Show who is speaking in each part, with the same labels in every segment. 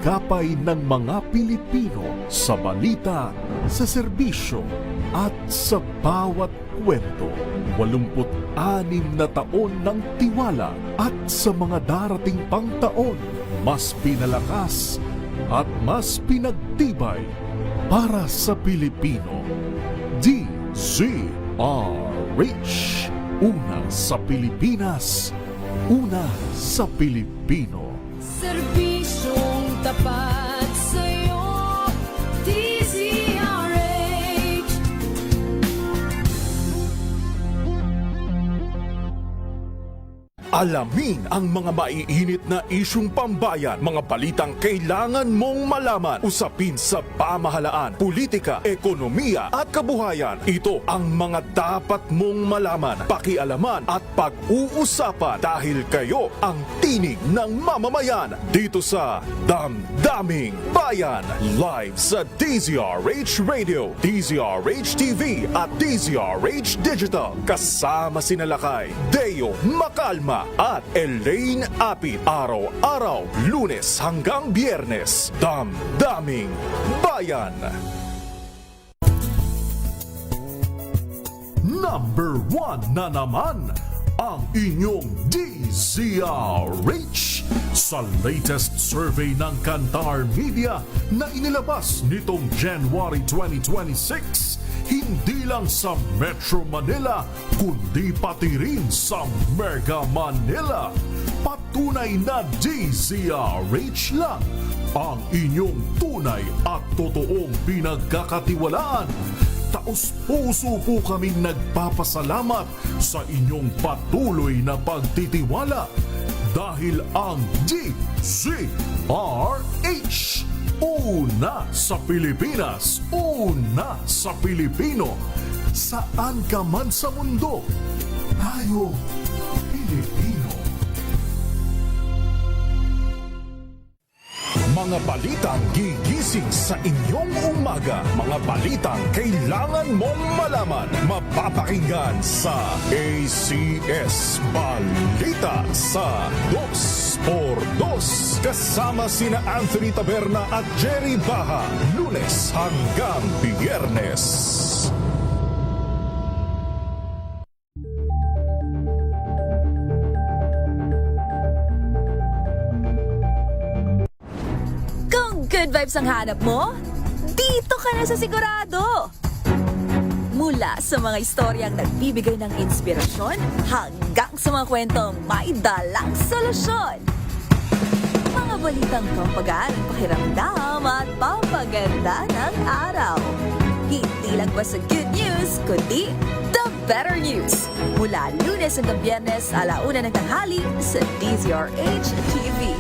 Speaker 1: tagumpay ng mga Pilipino sa balita, sa serbisyo at sa bawat kwento. 86 na taon ng tiwala at sa mga darating pang taon, mas pinalakas at mas pinagtibay para sa Pilipino. DZRH. Una sa Pilipinas, una sa Pilipino.
Speaker 2: Serbisyong tapat sa'yo, DZRH.
Speaker 1: Alamin ang mga maiinit na isyung pambayan, mga balitang kailangan mong malaman, usapin sa pamahalaan, politika, ekonomiya at kabuhayan. Ito ang mga dapat mong malaman, pakialaman at pag-uusapan dahil kayo ang tinig ng mamamayan dito sa Damdaming Bayan. Live sa DZRH Radio, DZRH TV at DZRH Digital. Kasama sina Lakay, Deo Macalma at Elaine Apit. Araw-araw, Lunes hanggang Biyernes. Damdaming Bayan. Number 1 na naman ang inyong DZRH sa latest survey ng Kantar Media na inilabas nitong January 2026. Hindi lang sa Metro Manila, kundi pati rin sa Mega Manila. Patunay na DZRH lang ang inyong tunay at totoong pinagkakatiwalaan. Taos-puso po kaming nagpapasalamat sa inyong patuloy na pagtitiwala dahil ang DZRH una sa Pilipinas, una sa Pilipino. Saan ka man sa mundo, tayo Pilipino. Mga balitang gigising sa inyong umaga. Mga balitang kailangan mong malaman. Mapapakinggan sa ACS Balita sa 2x2. Kasama sina Anthony Taberna at Jerry Baha. Lunes hanggang Biyernes.
Speaker 3: Good vibes ang hanap mo? Dito ka na sa sigurado! Mula sa mga istoryang nagbibigay ng inspirasyon hanggang sa mga kwentong may dalang solusyon. Mga balitang pampagaan ang pakiramdam at pampaganda ng araw. Hindi lang ba sa good news, kundi the better news. Mula Lunes hanggang Biyernes, 1:00 ng tanghali sa DZRH TV.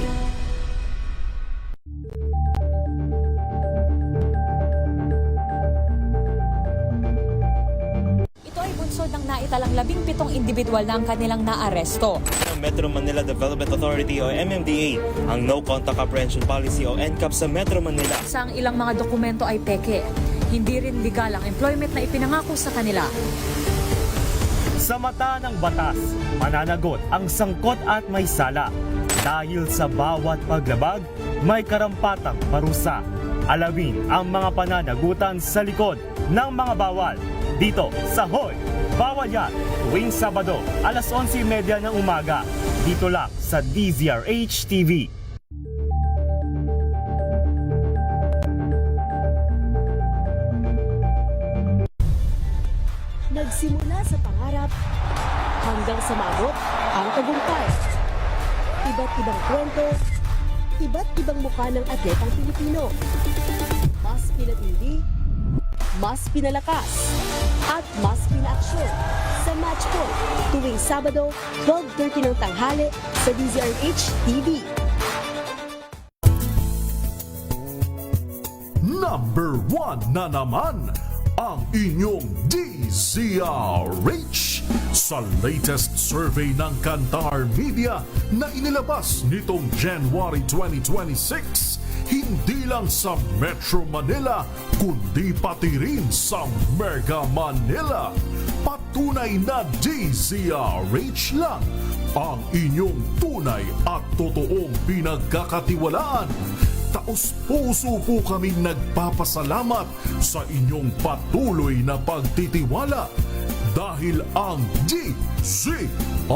Speaker 4: Ng naitalang 17 individual na ang kanilang naaresto.
Speaker 5: Ng Metro Manila Development Authority o MMDA ang No Contact Apprehension Policy o NCAP sa Metro Manila.
Speaker 4: Sa ang ilang mga dokumento ay peke. Hindi rin legal ang employment na ipinangako sa kanila.
Speaker 6: Sa mata ng batas, mananagot ang sangkot at may sala. Dahil sa bawat paglabag, may karampatang parusa. Alamin ang mga pananagutan sa likod ng mga bawal. Dito sa Hoy! Bawal Yan! Tuwing Sabado, 11:30 ng umaga. Dito lang sa DZRH TV.
Speaker 7: Nagsimula sa pangarap hanggang sa maabot ang tagumpay. Iba't ibang kwento, iba't ibang mukha ng atletang Pilipino. Mas pinatindi, mas pinalakas, at mas pinaaksyon sa Match Point tuwing Sabado, 12:30 ng tanghali sa DZRH TV.
Speaker 1: Number 1 na naman ang inyong DZRH sa latest survey ng Kantar Media na inilabas nitong January 2026. Hindi lang sa Metro Manila, kundi pati rin sa Mega Manila. Patunay na DZRH lang ang inyong tunay at totoong pinagkakatiwalaan. taos-puso po kaming nagpapasalamat sa inyong patuloy na pagtitiwala dahil ang DZRH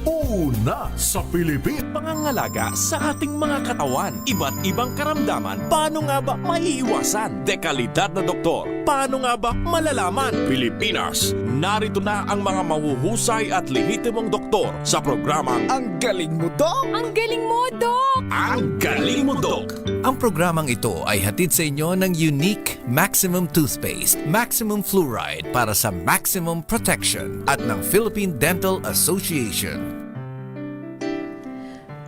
Speaker 1: una sa Pilipinas.
Speaker 8: Pangangalaga sa ating mga katawan. Iba't ibang karamdaman, paano nga ba maiiwasan? Dekalidad na doktor, paano nga ba malalaman? Pilipinas, narito na ang mga mahuhusay at lehitimong doktor sa programang Ang Galing Mo, Dok!
Speaker 4: Ang galing mo, Dok!
Speaker 8: Ang Galing Mo, Dok!
Speaker 9: Ang programang ito ay hatid sa inyo ng Unique Maximum Toothpaste, Maximum Fluoride para sa maximum protection at ng Philippine Dental Association.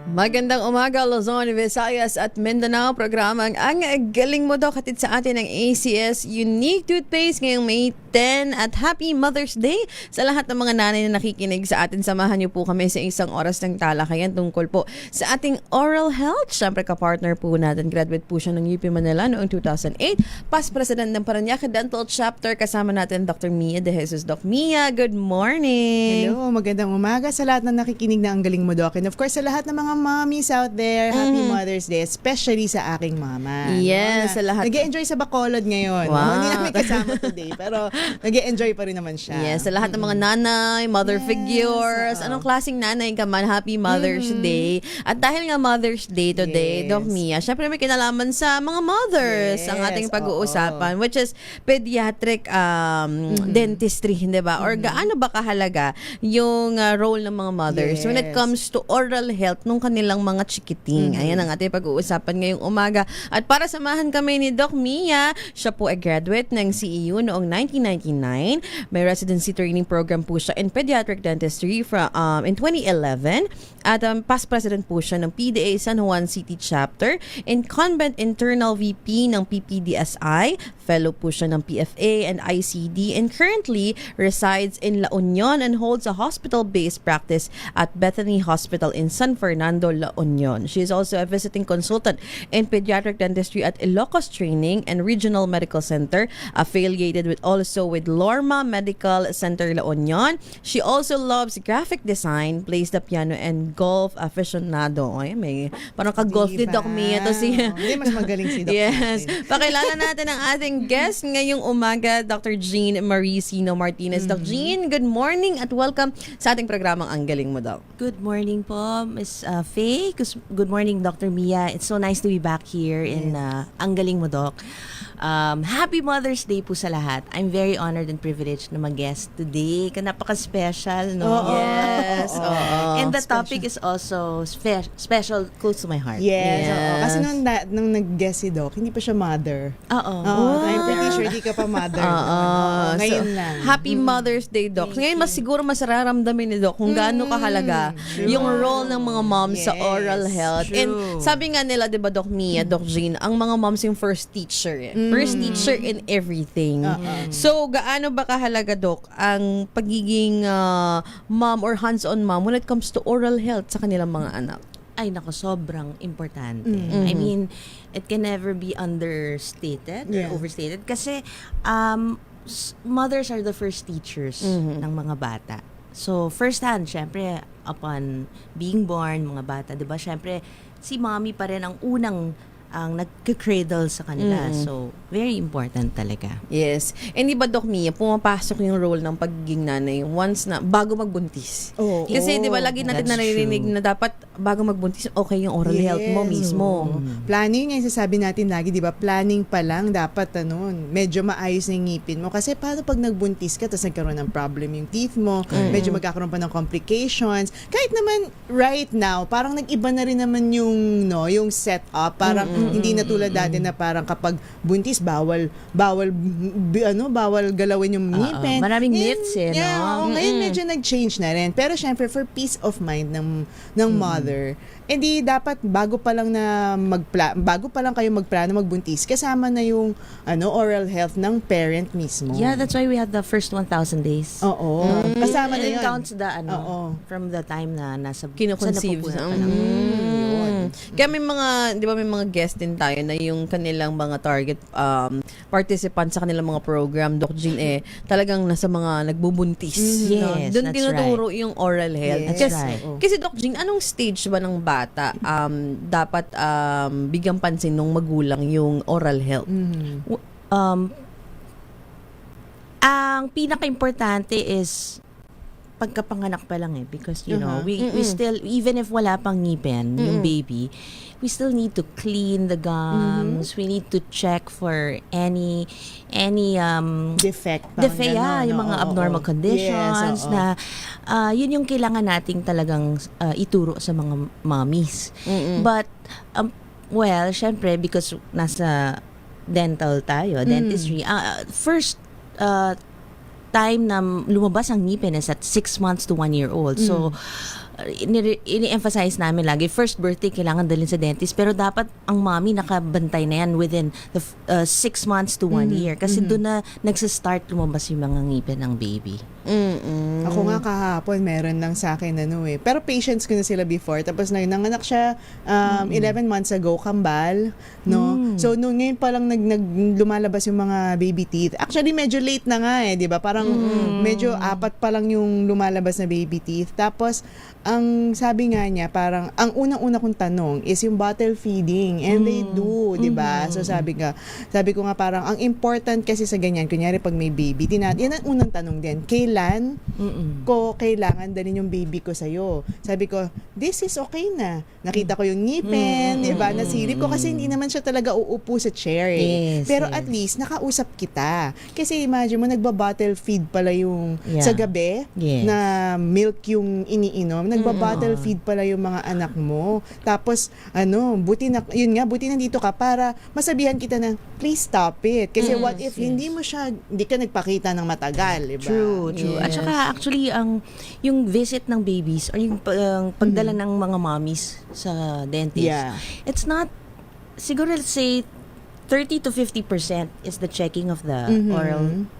Speaker 10: Magandang umaga, Luzon, Visayas at Mindanao. Programang Ang Galing Mo, Dok, hatid sa atin ng ACS Unique Toothpaste ngayong May 10 at Happy Mother's Day sa lahat ng mga nanay na nakikinig sa atin. Samahan niyo po kami sa isang oras ng talakayan tungkol po sa ating oral health. Siyempre, kapartner po natin. Graduate po siya ng UP Manila noong 2008. Past President ng Parañaque Dental Chapter. Kasama natin Dr. Mia De Jesus. Doc Mia, good morning.
Speaker 11: Hello, magandang umaga sa lahat ng nakikinig na Ang Galing Mo, Doc. And of course, sa lahat ng mga mommies out there, Happy Mother's Day, especially sa aking mama.
Speaker 10: Yes, sa lahat.
Speaker 11: Nag-e-enjoy sa Bacolod ngayon.
Speaker 10: Wow.
Speaker 11: Hindi namin kasama today, pero nag-e-enjoy pa rin naman siya.
Speaker 10: Yes, sa lahat ng mga nanay, mother figures. Anong klaseng nanay ka man, Happy Mother's Day. At dahil nga Mother's Day today,
Speaker 11: Yes.
Speaker 10: Doc Mia, syempre may kinalaman sa mga mothers ang ating
Speaker 11: Yes,
Speaker 10: pag-uusapan, which is pediatric dentistry, di ba? Or gaano ba kahalaga yung role ng mga mothers when it
Speaker 11: Yes.
Speaker 10: comes to oral health nung kanilang mga chikiting. Ayan ang ating pag-uusapan ngayong umaga. At para samahan kami ni Doc Mia, siya po ay graduate ng CEU noong 1999. May residency training program po siya in pediatric dentistry in 2011. At past president po siya ng PDA San Juan City Chapter, incumbent internal VP ng PPDSI, fellow po siya ng PFA and ICD, and currently resides in La Union and holds a hospital-based practice at Bethany Hospital in San Fernando, La Union. She is also a visiting consultant in pediatric dentistry at Ilocos Training and Regional Medical Center, affiliated with Lorma Medical Center, La Union. She also loves graphic design, plays the piano, and golf aficionado. Ay, may parang ka-golf ni Doc Mia to si...
Speaker 11: Hindi, mas magaling si Doc.
Speaker 10: Yes.
Speaker 11: natin.
Speaker 10: Pakilala natin ang ating guest ngayong umaga, Dr. Jean Marie Sino Martinez. Doc Jean, good morning at welcome sa ating programang Ang Galing Mo, Doc.
Speaker 12: Good morning po, Miss Faye. Good morning, Dr. Mia. It's so nice to be back here in Ang Galing Mo, Doc. Happy Mother's Day po sa lahat. I'm very honored and privileged na mag-guest today. Napaka-special, no?
Speaker 10: Yes.
Speaker 12: And the topic is also special, close to my heart.
Speaker 11: Yes. Oo. Kasi nung nag-guest si Doc, hindi pa siya mother.
Speaker 12: Oo.
Speaker 11: I'm pretty sure hindi ka pa mother. Ngayon lang.
Speaker 10: Happy Mother's Day, Doc. Ngayon, siguro mas nararamdamin ni Doc kung gaano kahalaga yung role ng mga moms sa oral health.
Speaker 12: True.
Speaker 10: And sabi nga nila, di ba, Doc Mia, Doc Jean, ang mga moms yung first teacher. First teacher in everything. So, gaano ba kahalaga, Doc, ang pagiging mom or hands-on mom when it comes to oral health sa kanilang mga anak?
Speaker 12: Ay, nako, sobrang importante. I mean, it can never be understated or overstated kasi mothers are the first teachers ng mga bata. So, first hand, syempre, upon being born, mga bata, di ba, syempre, si mommy pa rin ang unang ang nagka-cradle sa kanila. So, very important talaga.
Speaker 10: Yes. And di ba, Doc Mia, pumapasok yung role ng pagiging nanay once na, bago magbuntis. Kasi di ba, lagi natin naririnig na dapat bago magbuntis, okay yung oral health mo mismo.
Speaker 11: Planning, yung sasabi natin lagi, di ba, planning pa lang, dapat medyo maayos na yung ngipin mo. Kasi paano pag nagbuntis ka, tapos nagkaroon ng problem yung teeth mo, medyo magkakaroon pa ng complications. Kahit naman, right now, parang nag-iba na rin naman yung setup. Parang hindi na tulad dati na parang kapag buntis, bawal galawin yung ngipin.
Speaker 12: Maraming myths no?
Speaker 11: Ngayon medyo nag-change na rin. Pero syempre, for peace of mind ng mother, edi dapat bago pa lang kayo magplano magbuntis, kasama na yung oral health ng parent mismo.
Speaker 12: Yeah, that's why we had the first 1,000 days.
Speaker 11: Oo. Kasama
Speaker 12: And
Speaker 11: na
Speaker 12: it
Speaker 11: yun.
Speaker 12: counts the from the time na nasa
Speaker 10: Kino-conceive.
Speaker 12: sa napupunan pa lang.
Speaker 10: Kaya may mga, di ba, may mga guest din tayo na yung kanilang mga target participants sa kanilang mga program, Doc Jean, talagang nasa mga nagbubuntis.
Speaker 12: Yes,
Speaker 10: Doon
Speaker 12: that's
Speaker 10: tinuturo yung oral health.
Speaker 11: Yes,
Speaker 10: Kasi,
Speaker 12: right.
Speaker 10: kasi Doc Jean, anong stage age ba ng bata, dapat bigyang pansin ng magulang yung oral health?
Speaker 12: Ang pinaka-importante is pagkapanganak pa lang because you know we still, even if wala pang ngipin yung baby, we still need to clean the gums. We need to check for any
Speaker 11: Defect.
Speaker 12: yung mga abnormal conditions na yun yung kailangan nating talagang ituro sa mga mommies. But well, syempre because nasa dental tayo, dentistry, first time na lumabas ang ngipin is at 6 months to 1 year old. So, ini-emphasize namin lagi, first birthday kailangan dalhin sa dentist, pero dapat ang mommy nakabantay na yan within the 6 months to 1 year. Kasi doon na nagsistart lumabas yung mga ngipin ng baby.
Speaker 11: Ako nga kahapon, meron lang sa akin pero patients ko na sila before. Tapos nanganak siya 11 months ago, kambal, no? So, ngayon pa lang lumalabas yung mga baby teeth. Actually, medyo late na nga di ba? Parang medyo 4 pa lang yung lumalabas na baby teeth. Tapos, ang sabi nga niya, parang, ang unang-una kong tanong is yung bottle feeding. And they do, di ba? So, sabi ko nga parang, ang important kasi sa ganyan, kunyari pag may baby, yan ang unang tanong din, kailan ko kailangan dalhin yung baby ko sa'yo? Sabi ko, this is okay na. Nakita ko yung ngipin, di ba? Nasilip ko kasi hindi naman siya talaga uupo sa chair Pero at least, nakausap kita. Kasi imagine mo, nagba-bottle feed pala yung sa gabi na milk yung iniinom. Nagba-bottle feed pala yung mga anak mo. Tapos, buti nandito ka para masabihan kita na, please stop it. Kasi what if hindi ka nagpakita ng matagal, di ba?
Speaker 12: True. At saka actually yung visit ng babies or yung pagdala ng mga mommies sa dentist, it's not, siguro let's say 30 to 50% is the checking of the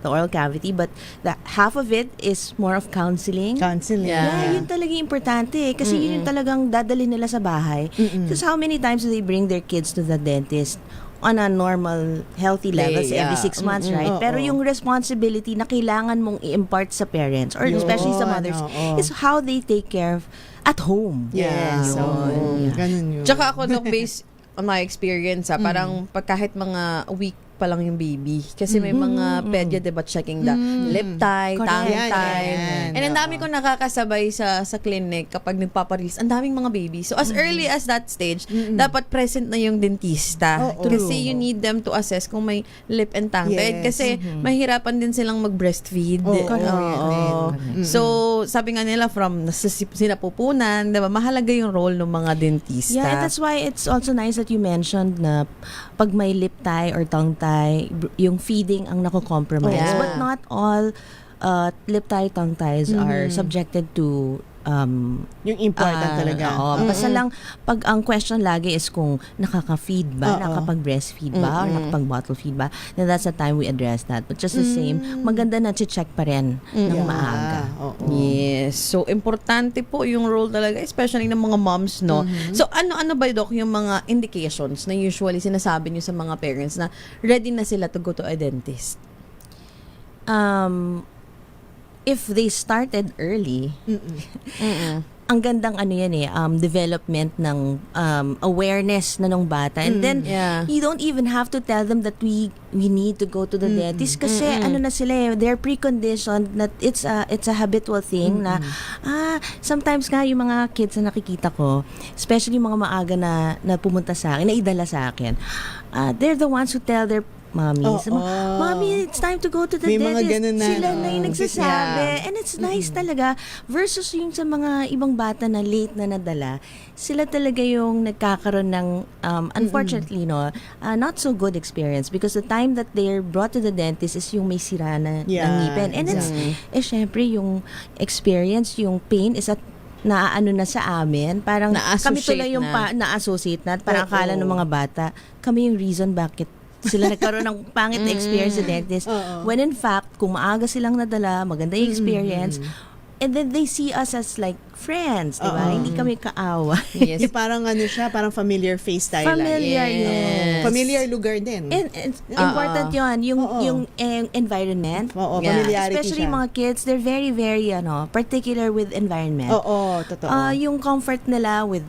Speaker 12: oral cavity, but the half of it is more of counseling. Yeah, yun talaga importante kasi yun yung talagang dadalhin nila sa bahay. Because how many times do they bring their kids to the dentist on a normal, healthy level, every 6 months, right? Pero yung responsibility na kailangan mong i-impart sa parents or especially sa mothers is how they take care of at home.
Speaker 11: Ganun yun.
Speaker 10: Tsaka ako, based on my experience, parang kahit mga week pa lang yung baby. Kasi may mga pedya, diba, checking the lip tie, tongue tie. And ang dami ko nakakasabay sa clinic kapag nagpaparelease. Ang daming mga baby. So, as early as that stage, dapat present na yung dentista. Kasi you need them to assess kung may lip and tongue tie. Kasi mahirapan din silang mag-breastfeed. So, sabi nga nila, from sinapupunan, diba, mahalaga yung role ng mga dentista.
Speaker 12: Yeah, and that's why it's also nice that you mentioned na pag may lip tie or tongue tie, yung feeding ang nako-compromise. But not all lip tie, tongue ties are subjected to
Speaker 11: yung important talaga.
Speaker 12: Basta lang, pag ang question lagi is kung nakaka-feed ba, nakapag-breastfeed ba, or nakapag-bottle feed ba, then that's the time we address that. But just the same, maganda na check pa rin ng maaga.
Speaker 10: Yes. So, importante po yung role talaga, especially ng mga moms, no? So, ano ba, Doc, yung mga indications na usually sinasabi niyo sa mga parents na ready na sila to go to a dentist?
Speaker 12: If they started early, ang gandang development ng awareness na ng bata. And then, you don't even have to tell them that we need to go to the dentist kasi na sila they're preconditioned that it's a habitual thing na sometimes nga yung mga kids na nakikita ko, especially yung mga maaga na pumunta sa akin, na idala sa akin, they're the ones who tell their mommies, Mommy, it's time to go to the dentist. Sila na yung nagsasabi. And it's nice talaga. Versus yung sa mga ibang bata na late na nadala, sila talaga yung nagkakaroon ng, unfortunately, not so good experience because the time that they're brought to the dentist is yung may sira na ng ngipin. And it's, syempre, yung experience, yung pain is at naaano na sa amin. Parang kami tuloy yung na-associate na. Parang akala ng mga bata, kami yung reason bakit sila nagkaroon ng pangit na experience sa dentist. When in fact, kung maaga silang nadala, maganda yung experience, and then they see us as like friends, di ba?
Speaker 11: Oo.
Speaker 12: Hindi kami kaawa.
Speaker 10: Yes.
Speaker 11: Yung parang ano siya, parang familiar face tayo
Speaker 12: Familiar,
Speaker 11: lagi.
Speaker 12: yes.
Speaker 11: Familiar lugar din.
Speaker 12: And important yun,
Speaker 11: Oo.
Speaker 12: yung environment.
Speaker 11: Oo,
Speaker 10: Yeah.
Speaker 11: familiarity
Speaker 12: Especially
Speaker 11: siya.
Speaker 12: mga kids, they're very, very particular with environment.
Speaker 11: Oo, totoo.
Speaker 12: Yung comfort nila with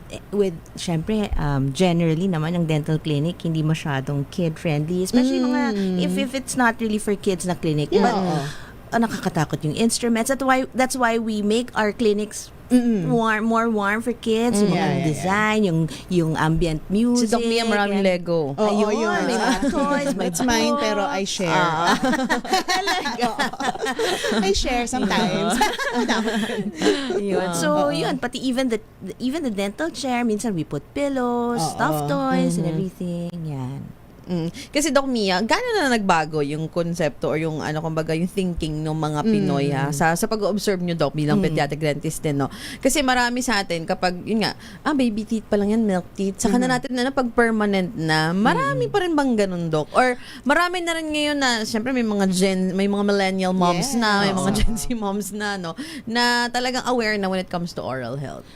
Speaker 12: syempre, generally naman, ang dental clinic, hindi masyadong kid-friendly. Especially mga, if it's not really for kids na clinic.
Speaker 11: Yeah.
Speaker 12: But,
Speaker 11: Oo.
Speaker 12: nakakatakot yung instruments. That's why we make our clinics more warm for kids. Yung mga
Speaker 11: Yeah, yeah,
Speaker 12: design, yung ambient music.
Speaker 10: Si Doc Mia maraming
Speaker 12: and-
Speaker 10: Lego.
Speaker 11: Oo,
Speaker 12: Ayun,
Speaker 11: yun.
Speaker 12: may mga toys, may
Speaker 11: It's mine,
Speaker 12: books.
Speaker 11: pero I share. I share sometimes.
Speaker 12: Yun. So, yun, pati even the dental chair, minsan we put pillows, stuffed toys, and everything. Yan.
Speaker 10: Kasi Doc Mia, gano'n na nagbago yung konsepto or yung kumbaga yung thinking ng mga Pinoy sa pag-observe nyo, Doc, bilang pediatric dentist din, no? Kasi marami sa atin kapag yun nga, baby teeth pa lang yan, milk teeth. Saka na natin na pag permanent na, marami pa rin bang ganun, Doc? Or marami na rin ngayon na syempre may mga millennial moms na, may mga Gen Z moms na, no, na talagang aware na when it comes to oral health.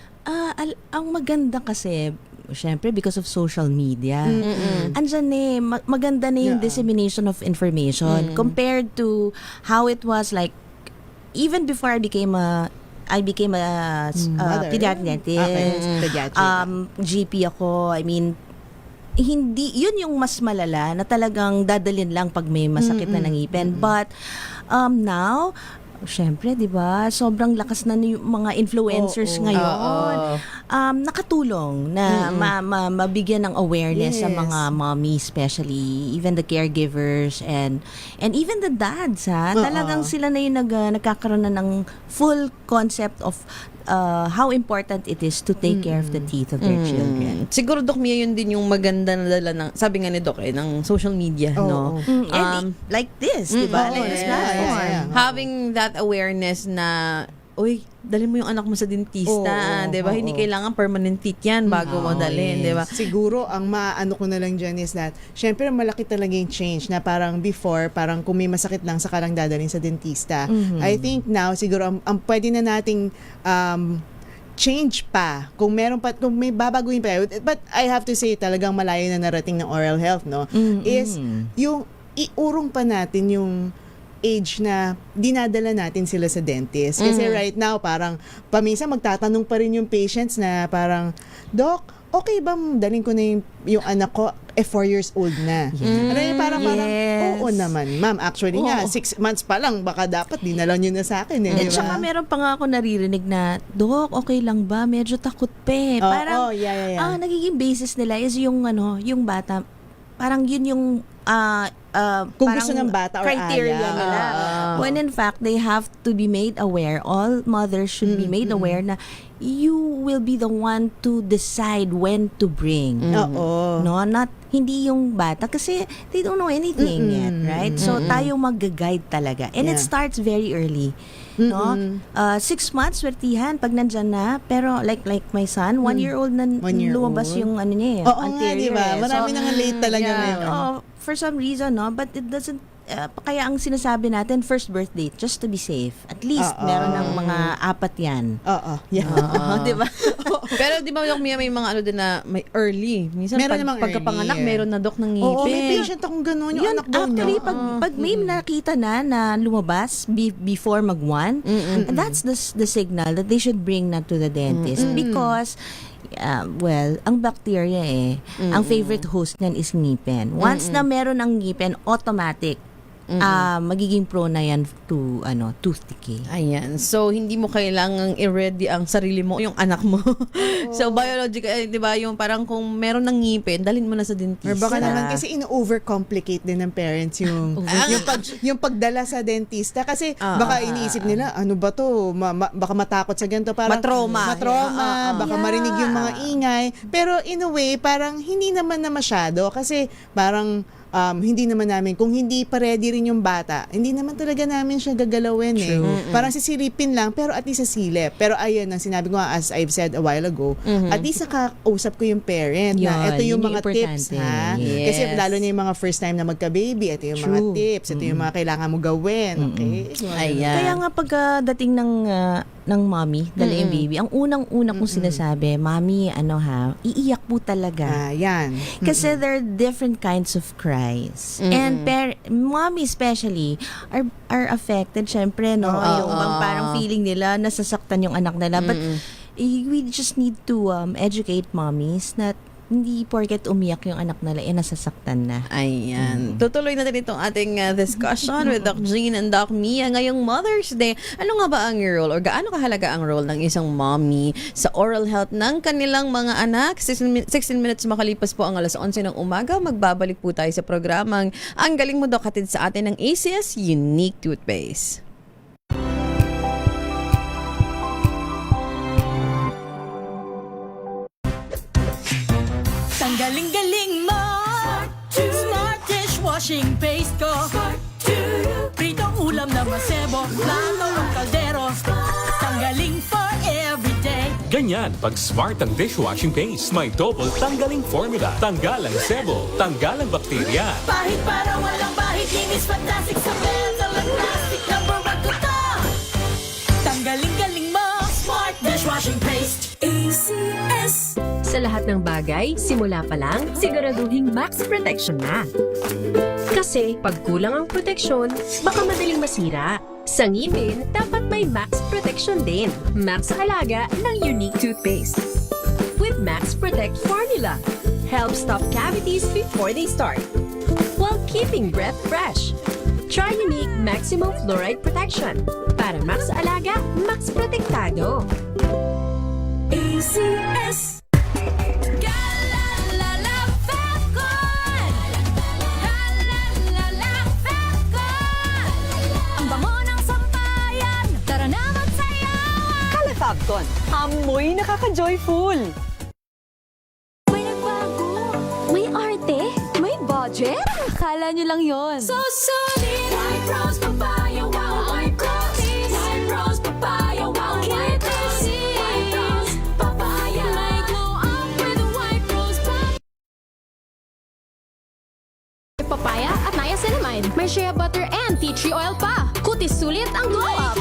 Speaker 12: Ang maganda kasi, syempre because of social media, andyan maganda na yung dissemination of information compared to how it was like even before I became a pediatric dentist.
Speaker 11: Pediatric.
Speaker 12: GP ako. I mean, hindi yun yung mas malala na talagang dadalhin lang pag may masakit na ngipin. But now, syempre, 'di ba? Sobrang lakas na yung mga influencers ngayon. Nakatulong na mabigyan ng awareness sa mga mommy, especially even the caregivers and even the dads, ha. Talagang sila na yung nagkakaroon na ng full concept of how important it is to take care of the teeth of their children.
Speaker 10: Siguro, Doc Mia, yun din yung maganda na dala ng, sabi nga ni Doc, ng social media, no?
Speaker 12: And like this, di ba? Like this platform.
Speaker 10: Having that awareness na, uy, dalhin mo yung anak mo sa dentista, di ba? Hindi kailangan permanent teeth yan bago mo dalhin, di ba?
Speaker 11: Siguro, ang maano ko na lang dyan is that, syempre, malaki talaga yung change na parang before, parang kung may masakit lang, saka lang dadalhin sa dentista. I think now, siguro, ang pwede na nating change pa, kung may babaguhin pa, but I have to say, talagang malayo na narating ng oral health, no? Is, yung iurong pa natin yung age na dinadala natin sila sa dentist. Kasi right now, parang paminsan magtatanong pa rin yung patients na parang, Doc, okay ba dalhin ko na yung anak ko 4 years old na? Ano yung parang, oo naman, ma'am. Actually nga, 6 months pa lang, baka dapat dinala nyo na sa akin.
Speaker 12: At saka meron pa nga ako naririnig na, Doc, okay lang ba? Medyo takot pa eh. Parang, nagiging basis nila is yung bata, parang yun yung
Speaker 11: kung gusto ng bata or
Speaker 12: criteria
Speaker 11: ayaw.
Speaker 12: nila. When in fact, they have to be made aware, all mothers should be made aware na you will be the one to decide when to bring. No, hindi yung bata kasi they don't know anything yet, right? So tayo mag-guide talaga. And it starts very early. No? 6 months, swertihan pag nandyan na. Pero like my son, 1-year-old na lumabas yung ano niya, anterior.
Speaker 11: Diba? Marami nang late talaga ngayon.
Speaker 12: For some reason, no? But it doesn't, kaya ang sinasabi natin, first birthday, just to be safe. At least, meron ng mga 4 yan.
Speaker 10: Diba? Pero di ba, Doc Mia, may mga din na may early. Minsan,
Speaker 11: Meron namang
Speaker 10: pagkapanganak,
Speaker 11: early.
Speaker 10: meron na, Doc, ng ngipin.
Speaker 11: Oo, may patient akong gano'n, yung anak daw
Speaker 12: Actually,
Speaker 11: niya.
Speaker 12: pag may nakita na lumabas before mag-1, that's the signal that they should bring na to the dentist. Because, ang bacteria ang favorite host niyan is ngipin. Once na meron ng ngipin, automatic, magiging prone na yan to tooth decay.
Speaker 10: Ayan. So, hindi mo kailangang i-ready ang sarili mo, yung anak mo. So, biological, di ba, yung parang kung meron ng ngipin, dalhin mo na sa dentista.
Speaker 11: Or baka naman kasi in-overcomplicate din ng parents yung pagdala sa dentista. Kasi baka iniisip nila, ano ba to? Baka matakot sa ganito. Parang,
Speaker 10: Matroma.
Speaker 11: Baka marinig yung mga ingay. Pero in a way, parang hindi naman na masyado. Kasi parang hindi naman namin, kung hindi pa ready rin yung bata, hindi naman talaga namin siya gagalawin Parang sisilipin lang, pero at least sa silip. Pero ayun, ang sinabi ko nga, as I've said a while ago, at least nakausap ko yung parent na ito yung mga tips, ha?
Speaker 10: Yes.
Speaker 11: Kasi lalo na yung mga first time na magka-baby, ito yung mga tips, ito yung mga kailangan mo gawin. Okay?
Speaker 10: Ayan.
Speaker 12: Kaya nga pagdating ng ng mommy, dala yung baby, ang unang-una kong sinasabi, mommy, iiyak po talaga.
Speaker 11: Yan.
Speaker 12: Kasi there are different kinds of cries. And mommy especially are affected, syempre, no? Yung parang feeling nila, nasasaktan yung anak nila. But we just need to educate mommies na hindi porket umiyak yung anak nila, nasasaktan na.
Speaker 10: Ayan. Tutuloy natin itong ating discussion with Doc Jean and Doc Mia ngayong Mother's Day. Ano nga ba ang role or gaano kahalaga ang role ng isang mommy sa oral health ng kanilang mga anak? 16 minutes makalipas po ang alas 11 ng umaga. Magbabalik po tayo sa programang Ang Galing Mo Doc, hatid sa atin ng ACS Unique Toothpaste.
Speaker 2: Ang galing-galing mo, Smart dishwashing paste ko, pritong ulam na masebo, plato ng kaldero, tanggaling for everyday.
Speaker 8: Ganyan pag smart ang dishwashing paste. May double tanggaling formula. Tanggal ang sebo, tanggal ang bakterya.
Speaker 2: Bahit para walang bahit, linis fantastic sa metal at plastic, number 1 ko to. Tanggaling-galing mo, Smart dishwashing paste. ACS.
Speaker 7: Sa lahat ng bagay, simula pa lang, siguraduhing max protection na. Kasi pag kulang ang proteksyon, baka madaling masira. Sa ngipin, dapat may max protection din. Max sa halaga ng Unique Toothpaste. With Max Protect Formula, help stop cavities before they start, while keeping breath fresh. Try Unique Maximum Fluoride Protection. Para max sa alaga, max protektado. ACS.
Speaker 3: Fabcon, amoy nakaka-joyful.
Speaker 2: May nagbago, may arte, may budget. Akala nyo lang yon. So solid, White Rose Papaya, wow, White Rose, White Rose Papaya, wow, White Rose, White Rose Papaya. May glow up with White Rose Papaya at niacinamide. May shea butter and tea tree oil pa. Kutis sulit ang glow up.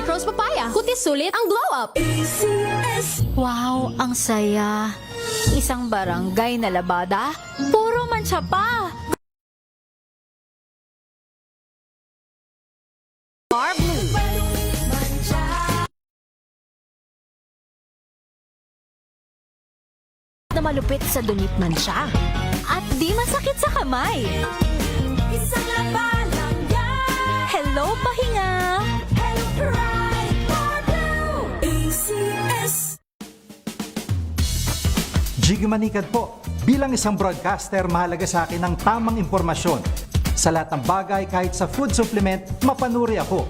Speaker 2: Rose Papaya, kutis sulit ang glow up. ACS.
Speaker 4: Wow, ang saya. Isang barangay na labada, puro mancha pa. Na malupit sa dunit mancha. At di masakit sa kamay.
Speaker 2: Isang labalang yan.
Speaker 4: Hello, pahinga.
Speaker 2: Hello, pride, more blue. ACS.
Speaker 13: Jiggy Manikad po. Bilang isang broadcaster, mahalaga sa akin ang tamang impormasyon. Sa lahat ng bagay, kahit sa food supplement, mapanuri ako.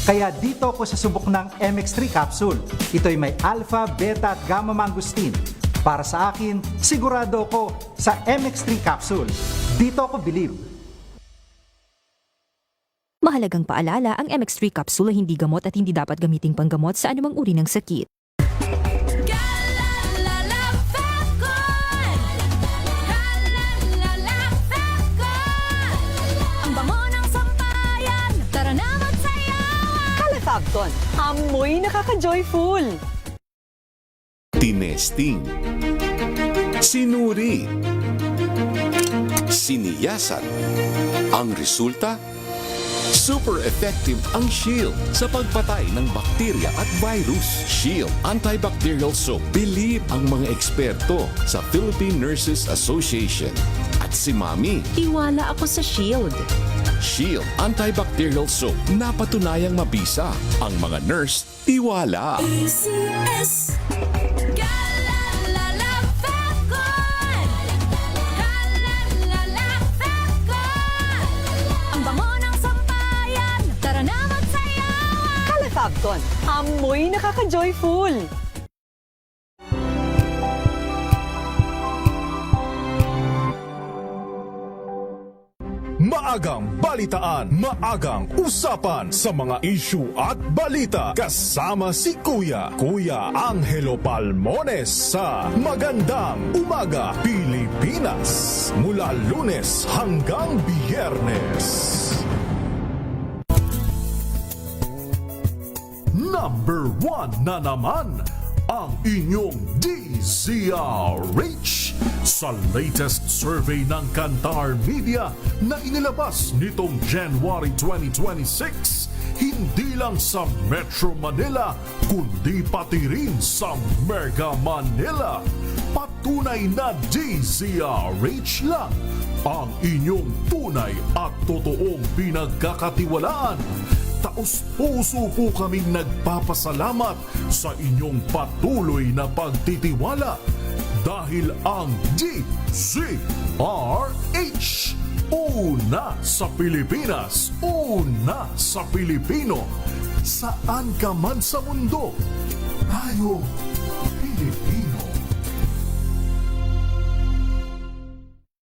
Speaker 13: Kaya dito ako sa subok ng MX3 capsule. Ito'y may alpha, beta at gamma mangosteen. Para sa akin, sigurado ako sa MX3 capsule. Dito ako believe.
Speaker 4: Mahalagang paalala, ang MX3 capsule ay hindi gamot at hindi dapat gamiting panggamot sa anumang uri ng sakit.
Speaker 2: Ang bango ng sampayan, tara na magsayawan.
Speaker 3: Fabcon, amoy nakaka-joyful.
Speaker 1: Tinesting, sinuri, siniyasan. Ang resulta, super effective ang Shield sa pagpatay ng bakterya at virus. Shield Antibacterial Soap. Believe ang mga eksperto sa Philippine Nurses Association. At si Mami.
Speaker 7: Tiwala ako sa Shield.
Speaker 1: Shield Antibacterial Soap. Napatunayang mabisa. Ang mga nurse, tiwala.
Speaker 2: ACS.
Speaker 3: Fabcon, amoy nakaka-joyful.
Speaker 1: Maagang balitaan, maagang usapan sa mga issue at balita. Kasama si Kuya Angelo Palmones sa Magandang Umaga Pilipinas. Mula Lunes hanggang Biyernes. number 1 na naman ang inyong DZRH sa latest survey ng Kantar Media na inilabas nitong January 2026. Hindi lang sa Metro Manila, kundi pati rin sa Mega Manila. Patunay na DZRH lang ang inyong tunay at totoong pinagkakatiwalaan. Taos-puso po kaming nagpapasalamat sa inyong patuloy na pagtitiwala dahil ang DZRH una sa Pilipinas, una sa Pilipino. Saan ka man sa mundo, tayo Pilipino.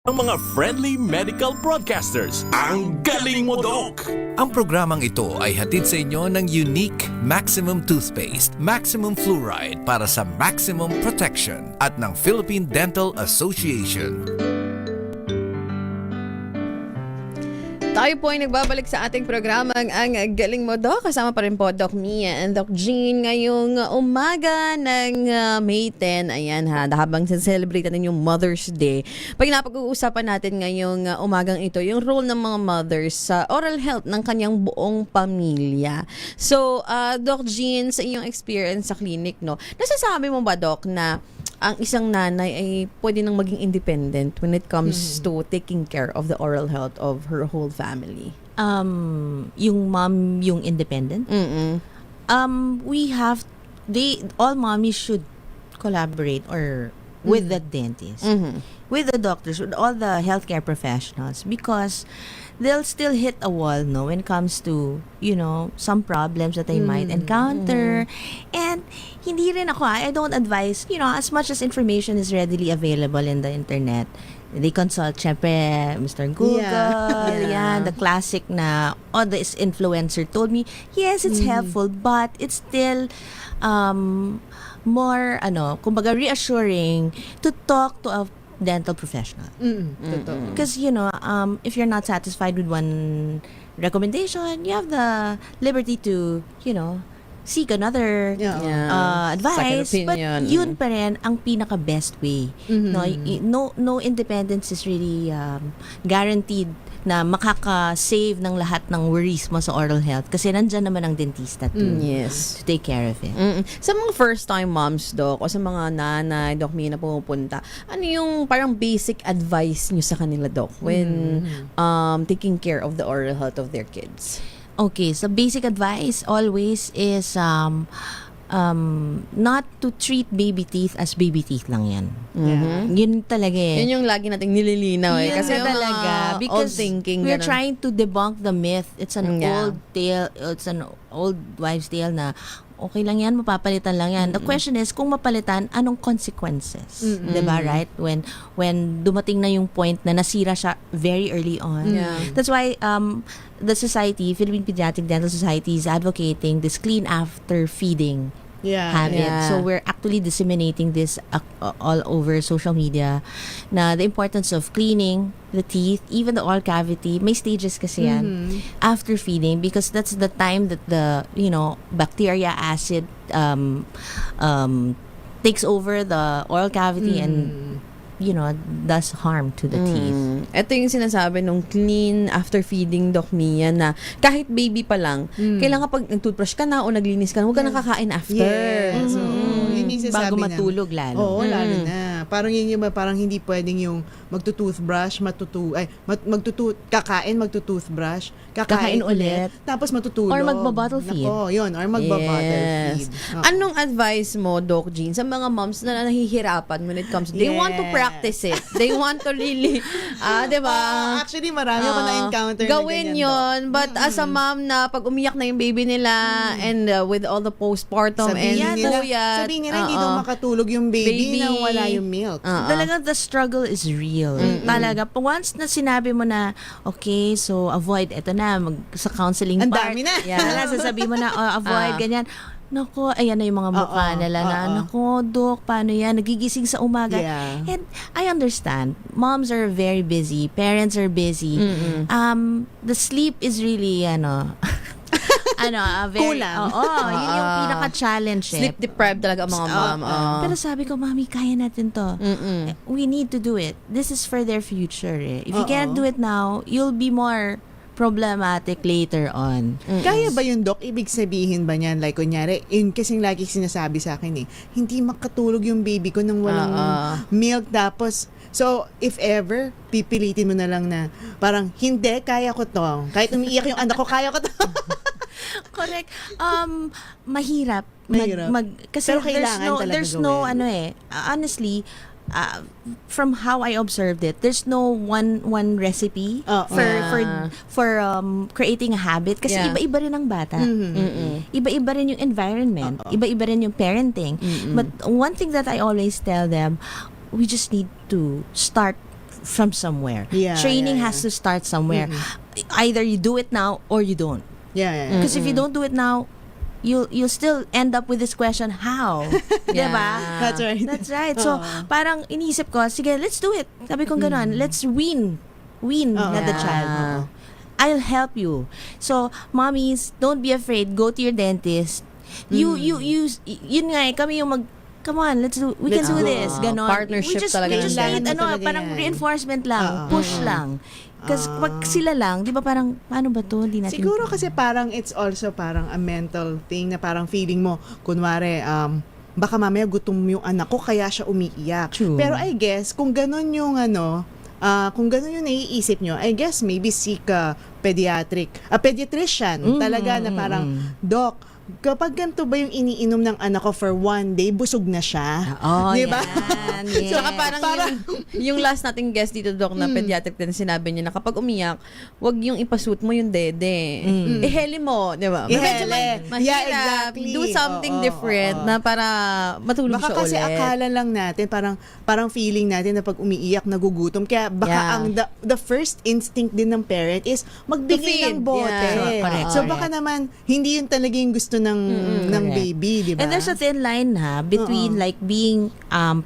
Speaker 8: Ang mga friendly medical broadcasters. Ang galing mo, Doc!
Speaker 9: Ang programang ito ay hatid sa inyo ng Unique Maximum Toothpaste, Maximum Fluoride para sa maximum protection at ng Philippine Dental Association.
Speaker 10: Tayo po ay nagbabalik sa ating programang Ang Galing Mo, Doc. Kasama pa rin po Doc Mia and Doc Jean ngayong umaga ng May 10. Ayan ha, habang celebrate natin yung Mother's Day. Pag napag-uusapan natin ngayong umagang ito, yung role ng mga mothers sa oral health ng kanyang buong pamilya. So, Doc Jean, sa iyong experience sa clinic, no, nasasabi mo ba, Doc, na ang isang nanay ay pwede nang maging independent when it comes to taking care of the oral health of her whole family?
Speaker 12: Yung mom, yung independent? All mommies should collaborate or with the dentist, with the doctors, with all the healthcare professionals, because they'll still hit a wall, no, when it comes to, some problems that they might encounter. And hindi rin ako, I don't advise, as much as information is readily available in the internet, they consult, syempre, Mr. Google, the classic na, this influencer told me, yes, it's helpful, but it's still, more, kumbaga reassuring to talk to a dental professional. Because, if you're not satisfied with one recommendation, you have the liberty to, seek another advice. But yun pa rin ang pinaka-best way. No independence is really guaranteed na makaka-save ng lahat ng worries mo sa oral health kasi nandyan naman ang dentista to take care of it.
Speaker 10: Sa mga first-time moms, Doc, o sa mga nanay, Doc Mia na pumupunta, ano yung parang basic advice nyo sa kanila, Doc, when taking care of the oral health of their kids?
Speaker 12: Okay, so basic advice always is not to treat baby teeth as baby teeth lang yan. Yun talaga eh.
Speaker 10: Yun yung lagi nating nililinaw eh.
Speaker 12: Yun
Speaker 10: Kasi yung
Speaker 12: talaga.
Speaker 10: mga
Speaker 12: Because
Speaker 10: old thinking.
Speaker 12: we're
Speaker 10: ganun.
Speaker 12: trying to debunk the myth. It's an old tale. It's an old wives' tale na okay lang yan, mapapalitan lang yan. The question is, kung mapalitan, anong consequences? Diba, right? When dumating na yung point na nasira siya very early on. That's why the society, Philippine Pediatric Dental Society, is advocating this clean after feeding habit. So we're actually disseminating this all over social media na the importance of cleaning the teeth, even the oral cavity. May stages kasi yan after feeding, because that's the time that the bacteria acid takes over the oral cavity and does harm to the teeth.
Speaker 10: Ito yung sinasabi nung clean after feeding, Doc Mia, na kahit baby pa lang, kailangan pag nag-toothbrush ka na o naglinis ka na, huwag ka nakakain after.
Speaker 11: Yun yung
Speaker 12: Bago
Speaker 11: sinasabi
Speaker 12: matulog lalo.
Speaker 11: Oo, lalo na. Parang yun yung parang hindi pwedeng yung magtutoothbrush, kakain, magtutoothbrush, kakain ulit, tapos matutulog.
Speaker 12: Or magba-bottle feed.
Speaker 11: Nako, yun. Or magba-bottle feed.
Speaker 10: Anong advice mo, Doc Jean, sa mga moms na nahihirapan when it comes, they want to practice it. They want to really, diba?
Speaker 11: Actually, marami ako na-encounter na
Speaker 10: gawin
Speaker 11: ganyan,
Speaker 10: yun. But as a mom na pag umiyak na yung baby nila and with all the postpartum
Speaker 11: sabihin
Speaker 10: and
Speaker 11: nila, hindi daw makatulog yung baby na wala yung milk.
Speaker 12: Talaga, the struggle is real. Talaga, once na sinabi mo na, okay, so avoid, eto na, sa counseling
Speaker 11: ang
Speaker 12: part.
Speaker 11: dami na.
Speaker 12: Sasabihin mo na, avoid, ganyan. Naku, ayan na yung mga mukha nila na, naku, Dok, paano yan? Nagigising sa umaga. And I understand. Moms are very busy. Parents are busy. The sleep is really, Kulang. Oo, yun yung pinaka-challenge.
Speaker 10: Sleep deprived talaga ang mga mom.
Speaker 12: Pero sabi ko, Mami, kaya natin to. We need to do it. This is for their future. If you can't do it now, you'll be more problematic later on.
Speaker 11: Kaya ba yun, Doc? Ibig sabihin ba niyan? Like, kunyari, yun kasing lagi sinasabi sa akin hindi makatulog yung baby ko nang walang milk. Tapos, so, if ever, pipilitin mo na lang na, parang, hindi, kaya ko to. Kahit umiiyak yung anak ko, kaya ko to.
Speaker 12: Correct. Mahirap. Kasi
Speaker 11: Pero kailangan
Speaker 12: there's
Speaker 11: talaga
Speaker 12: no,
Speaker 11: gawin.
Speaker 12: honestly, from how I observed it, there's no one recipe for creating a habit kasi iba-iba rin ang bata. Iba-iba rin yung environment, iba-iba rin yung parenting. But one thing that I always tell them, we just need to start from somewhere. Training has to start somewhere. Either you do it now or you don't. Because if you don't do it now, you'll still end up with this question, how? Diba?
Speaker 11: That's right.
Speaker 12: That's right. So, parang iniisip ko, sige, let's do it. Sabi ko gano'n, let's win na the child. I'll help you. So, mommies, don't be afraid. Go to your dentist. Yun nga kami yung come on, we can do this. Ganon.
Speaker 10: Partnership talaga.
Speaker 12: We just need, parang reinforcement lang, push lang. Kasi pag sila lang, di ba parang, paano ba to? Hindi natin.
Speaker 11: Siguro kasi parang it's also parang a mental thing na parang feeling mo, kunwari, baka mamaya gutom yung anak ko kaya siya umiiyak.
Speaker 12: True.
Speaker 11: Pero I guess, kung ganun yung kung ganun yung naiisip nyo, I guess maybe seek a pediatrician talaga na parang, Doc, kapag ganito ba yung iniinom ng anak ko for one day, busog na siya? Diba?
Speaker 10: Yes. Saka parang yung last nating guest dito, Doc, na pediatric din, sinabi niya na kapag umiyak, wag yung ipasuot mo yung dede. Iheli mo, di ba?
Speaker 11: Iheli.
Speaker 10: Mahirap.
Speaker 11: Exactly.
Speaker 10: Do something different na para matulog
Speaker 11: baka
Speaker 10: siya
Speaker 11: kasi
Speaker 10: ulit.
Speaker 11: akala lang natin, parang feeling natin na pag umiiyak, nagugutom. Kaya baka ang the first instinct din ng parent is magbigay ng bote.
Speaker 12: Correct.
Speaker 11: So baka naman, hindi yun talaga yung gusto ng baby, di ba?
Speaker 12: And there's a thin line between like being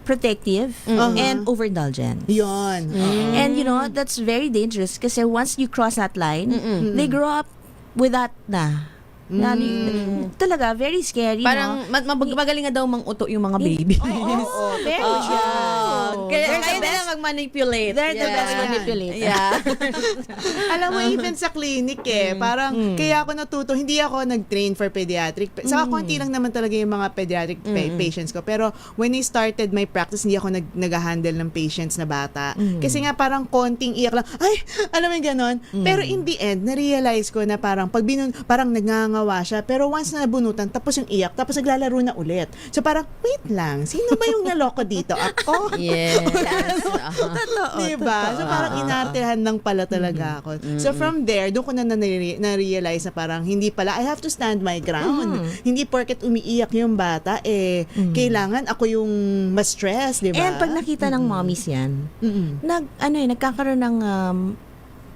Speaker 12: protective and overindulgence.
Speaker 11: Yun.
Speaker 12: And that's very dangerous kasi once you cross that line, they grow up with that na. Talaga, very scary.
Speaker 10: Parang magaling nga daw mang-uto yung mga baby.
Speaker 12: Very true.
Speaker 10: Kaya nila mag-manipulate.
Speaker 12: They're the best manipulator.
Speaker 10: Yeah.
Speaker 11: Alam mo, even sa clinic parang kaya ako natuto, hindi ako nag-train for pediatric. Saka konti lang naman talaga yung mga pediatric patients ko. Pero when I started my practice, hindi ako nag-handle ng patients na bata. Kasi nga parang konting iyak lang, ay, alam mo yung ganon. Pero in the end, na-realize ko na parang parang nagngangawa siya. Pero once na nabunutan, tapos yung iyak, tapos naglalaro na ulit. So parang, wait lang, sino ba yung naloko dito? Ako?
Speaker 10: Yes.
Speaker 11: Diba? So parang inartehan lang pala talaga ako. So from there, doon ko na-realize na parang hindi pala, I have to stand my ground. Hindi porket umiiyak yung bata, kailangan ako yung ma-stress, diba?
Speaker 12: And pag nakita ng mommies yan, nagkakaroon ng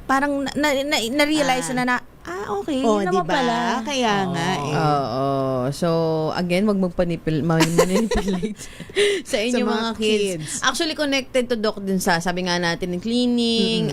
Speaker 12: parang na-realize na okay, yun naman
Speaker 11: diba?
Speaker 12: pala.
Speaker 11: Kaya nga
Speaker 10: So, again, wag manipulate sa inyong mga kids. Actually, connected to Doc din sabi nga natin, ng cleaning,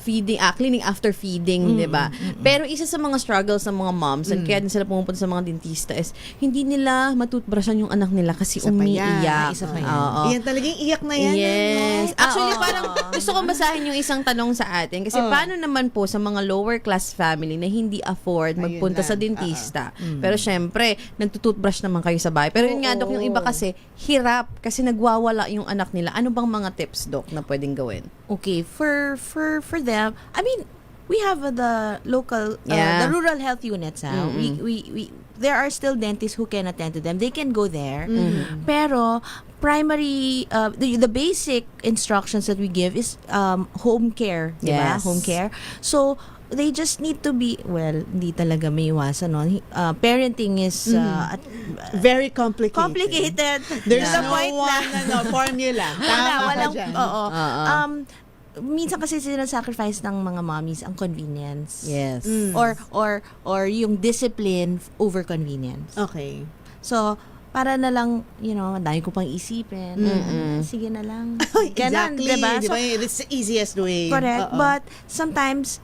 Speaker 10: feeding, cleaning after feeding, di ba? Pero isa sa mga struggles ng mga moms, and kaya din sila pumupunta sa mga dentista is, hindi nila matutbrushan yung anak nila kasi umiiyak.
Speaker 12: Isa pa yan.
Speaker 11: Yan talagang iyak na yan.
Speaker 10: Yes. Actually, parang gusto kong basahin yung isang tanong sa atin. Kasi paano naman po sa mga lower class family na hindi afford magpunta sa dentista. Pero syempre, nagtututbrush naman kayo sa bahay. Pero yun nga, Doc, yung iba kasi, hirap kasi nagwawala yung anak nila. Ano bang mga tips, Doc, na pwedeng gawin?
Speaker 12: Okay, for them, I mean, we have the local, the rural health units. We there are still dentists who can attend to them. They can go there. Pero primary, the basic instructions that we give is home care, diba? Home care. So they just need to be, hindi talaga may iwasan, no? Parenting is
Speaker 11: very complicated. There's
Speaker 12: the
Speaker 11: no
Speaker 12: point
Speaker 11: one formula.
Speaker 12: Minsan kasi sinasacrifice ng mga mommies ang convenience.
Speaker 10: Yes.
Speaker 12: Or yung discipline over convenience.
Speaker 11: Okay.
Speaker 12: So, para na lang, dahil ko pang isipin. Sige na lang.
Speaker 11: Exactly.
Speaker 12: Diba? So,
Speaker 11: it's the easiest way.
Speaker 12: Correct. But sometimes,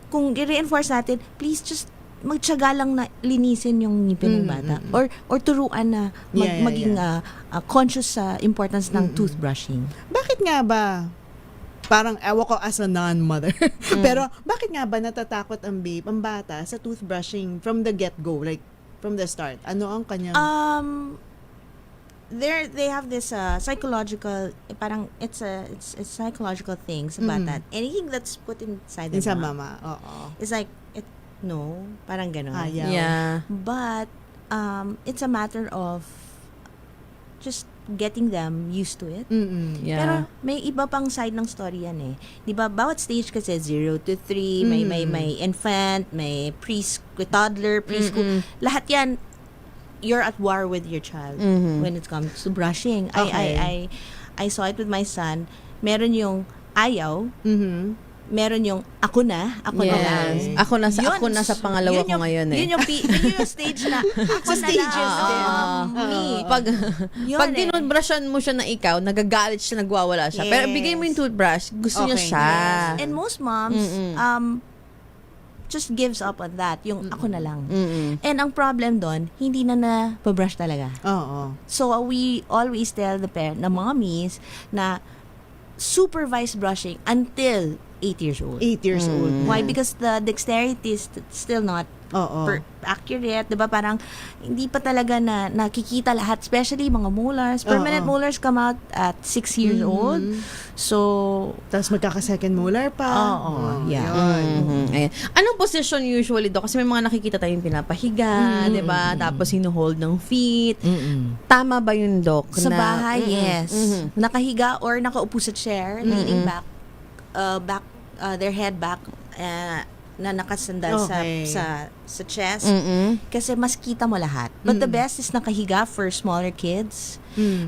Speaker 12: kung i-reinforce natin, please just magtiyaga lang na linisin yung ngipin ng bata. Or turuan na maging conscious sa importance ng toothbrushing.
Speaker 11: Bakit nga ba, parang ewan ko as a non-mother, pero bakit nga ba natatakot ang bata sa toothbrushing from the get-go, like from the start? Ano ang kanyang...
Speaker 12: They have this psychological, parang it's psychological thing sa bata. Anything that's put inside the
Speaker 11: Sa
Speaker 12: mouth,
Speaker 11: mama, oo.
Speaker 12: it's like, no, parang gano'n.
Speaker 11: Ayaw.
Speaker 10: Yeah.
Speaker 12: But it's a matter of just getting them used to it.
Speaker 10: Yeah.
Speaker 12: Pero may iba pang side ng story yan eh. 'Di ba? Bawat stage kasi 0 to 3, may infant, may toddler, preschool. Lahat yan you're at war with your child when it comes to brushing.
Speaker 11: Okay.
Speaker 12: I saw it with my son. Meron yung ayaw. Meron yung ako na lang.
Speaker 10: Ako na sa pangalawa ko ngayon eh.
Speaker 12: Yun yung stage na ako na lang. Me.
Speaker 10: Pag
Speaker 12: Yun eh.
Speaker 10: tinutbrushan mo siya na ikaw, nagagalit siya, nagwawala siya. Pero bigay mo yung toothbrush, gusto niya siya.
Speaker 12: Yes. And most moms just gives up on that. Yung ako na lang. And ang problem doon, hindi na pa-brush talaga.
Speaker 11: Oo.
Speaker 12: So we always tell the mommies na supervised brushing until 8 years old.
Speaker 11: 8 years old.
Speaker 12: Why? Because the dexterity is still not accurate. Diba? Parang hindi pa talaga na nakikita lahat. Especially mga molars. Permanent molars come out at 6 years old. So,
Speaker 11: tapos magkaka-second molar pa.
Speaker 12: Yeah.
Speaker 10: Ayan. Anong position usually do? Kasi may mga nakikita tayong pinapahiga, di ba? Tapos hinuhold ng feet. Tama ba yun, Doc?
Speaker 12: Sa bahay, yes. Nakahiga or nakaupo sa chair, leaning back, their head back, na nakasandal sa chest. Kasi mas kita mo lahat. But the best is nakahiga for smaller kids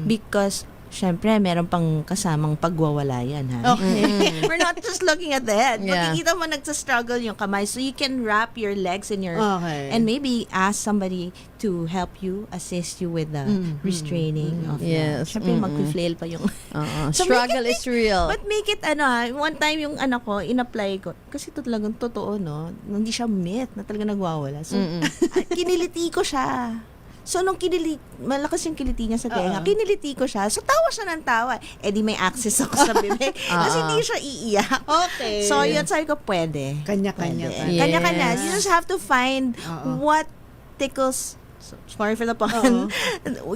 Speaker 12: because syempre, meron pang kasamang pagwawala yan, ha?
Speaker 11: Okay.
Speaker 12: We're not just looking at the head.
Speaker 10: Yeah.
Speaker 12: Makikita mo nagsa-struggle yung kamay. So, you can wrap your legs in your...
Speaker 11: And
Speaker 12: maybe ask somebody to help you, assist you with the restraining of
Speaker 10: Yes.
Speaker 12: Syempre, mag-flail pa yung... So
Speaker 10: struggle is real.
Speaker 12: But make it, one time yung anak ko, in-apply ko. Kasi ito talagang totoo, no? Hindi siya myth na talaga nagwawala. So, kiniliti ko siya. So, nung malakas yung kiliti niya sa tenga, kiniliti ko siya. So, tawa siya ng tawa. Eh, di may access ako sa bibig. Kasi hindi siya iiyak.
Speaker 11: Okay.
Speaker 12: So, yun, sabi ko, pwede.
Speaker 11: Kanya-kanya.
Speaker 10: Yes.
Speaker 12: Kanya-kanya. You just have to find what tickles, sorry for the pun,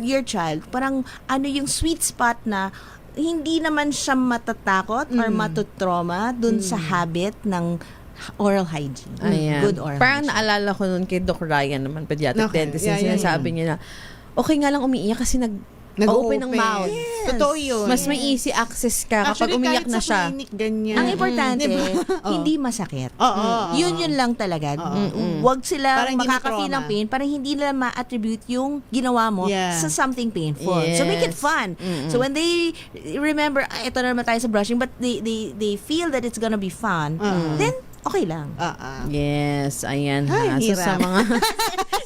Speaker 12: your child. Parang, ano yung sweet spot na hindi naman siya matatakot or matutrauma dun sa habit ng oral hygiene.
Speaker 10: Ayan.
Speaker 12: Good oral
Speaker 10: Parang
Speaker 12: hygiene.
Speaker 10: naalala ko nun kay Doc Ryan naman, pediatric dentist,
Speaker 11: Yeah,
Speaker 10: sinasabi niya na, okay nga lang umiiyak kasi nag-open ng mouth.
Speaker 12: Yes.
Speaker 11: Totoo yun.
Speaker 10: Mas may easy access ka kapag umiyak na siya.
Speaker 11: Clinic, ganyan.
Speaker 12: Ang importante, hindi masakit. Yun lang talaga. Huwag sila
Speaker 11: Parang hindi
Speaker 12: makaka-feel ng
Speaker 11: na-trauma.
Speaker 12: pain. Parang hindi nila ma-attribute yung ginawa mo sa something painful. So make it
Speaker 10: Yes.
Speaker 12: fun. So when they remember, ito na naman tayo sa brushing, but they feel that it's gonna be fun, then okay lang.
Speaker 10: Yes, ayan
Speaker 11: Ay,
Speaker 10: ha. So
Speaker 11: hirap.
Speaker 10: sa mga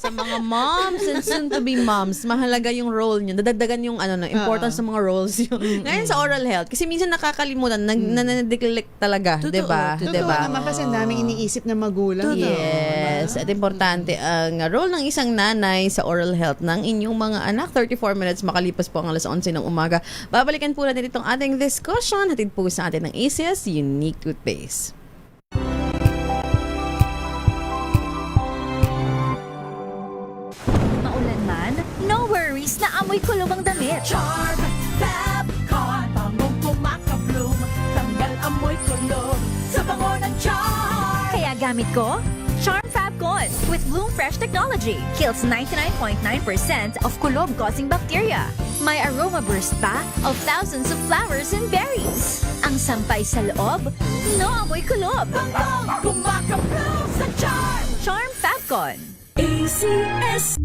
Speaker 10: sa mga moms and soon to be moms, mahalaga yung role niyo. Dadagdagan yung importance ng mga roles yun. Ngayon sa oral health, kasi minsan nakakalimutan, nag-neglect talaga, 'di ba?
Speaker 11: Totoo
Speaker 10: 'Di ba?
Speaker 11: naman kasi ang daming iniisip na magulang.
Speaker 10: Yes, at importante ang role ng isang nanay sa oral health ng inyong mga anak. 34 minutes makalipas po ang 11:00 ng umaga. Babalikan po natin itong ating discussion. Hatid po sa atin ng ACS Unique Toothpaste.
Speaker 3: Maulan man, no worries na amoy kulog ang damit.
Speaker 2: Charm Fabcon, bangong kumakabloom, tanggal amoy kulog sa bango ng charm.
Speaker 3: Kaya gamit ko, Charm Fabcon with Bloom Fresh technology. Kills 99.9% of kulob-causing bacteria. May aroma burst pa of thousands of flowers and berries. Ang sampay sa loob, no amoy kulob.
Speaker 2: Bangong kumakabloom sa charm.
Speaker 3: Charm Fabcon.
Speaker 2: ACS.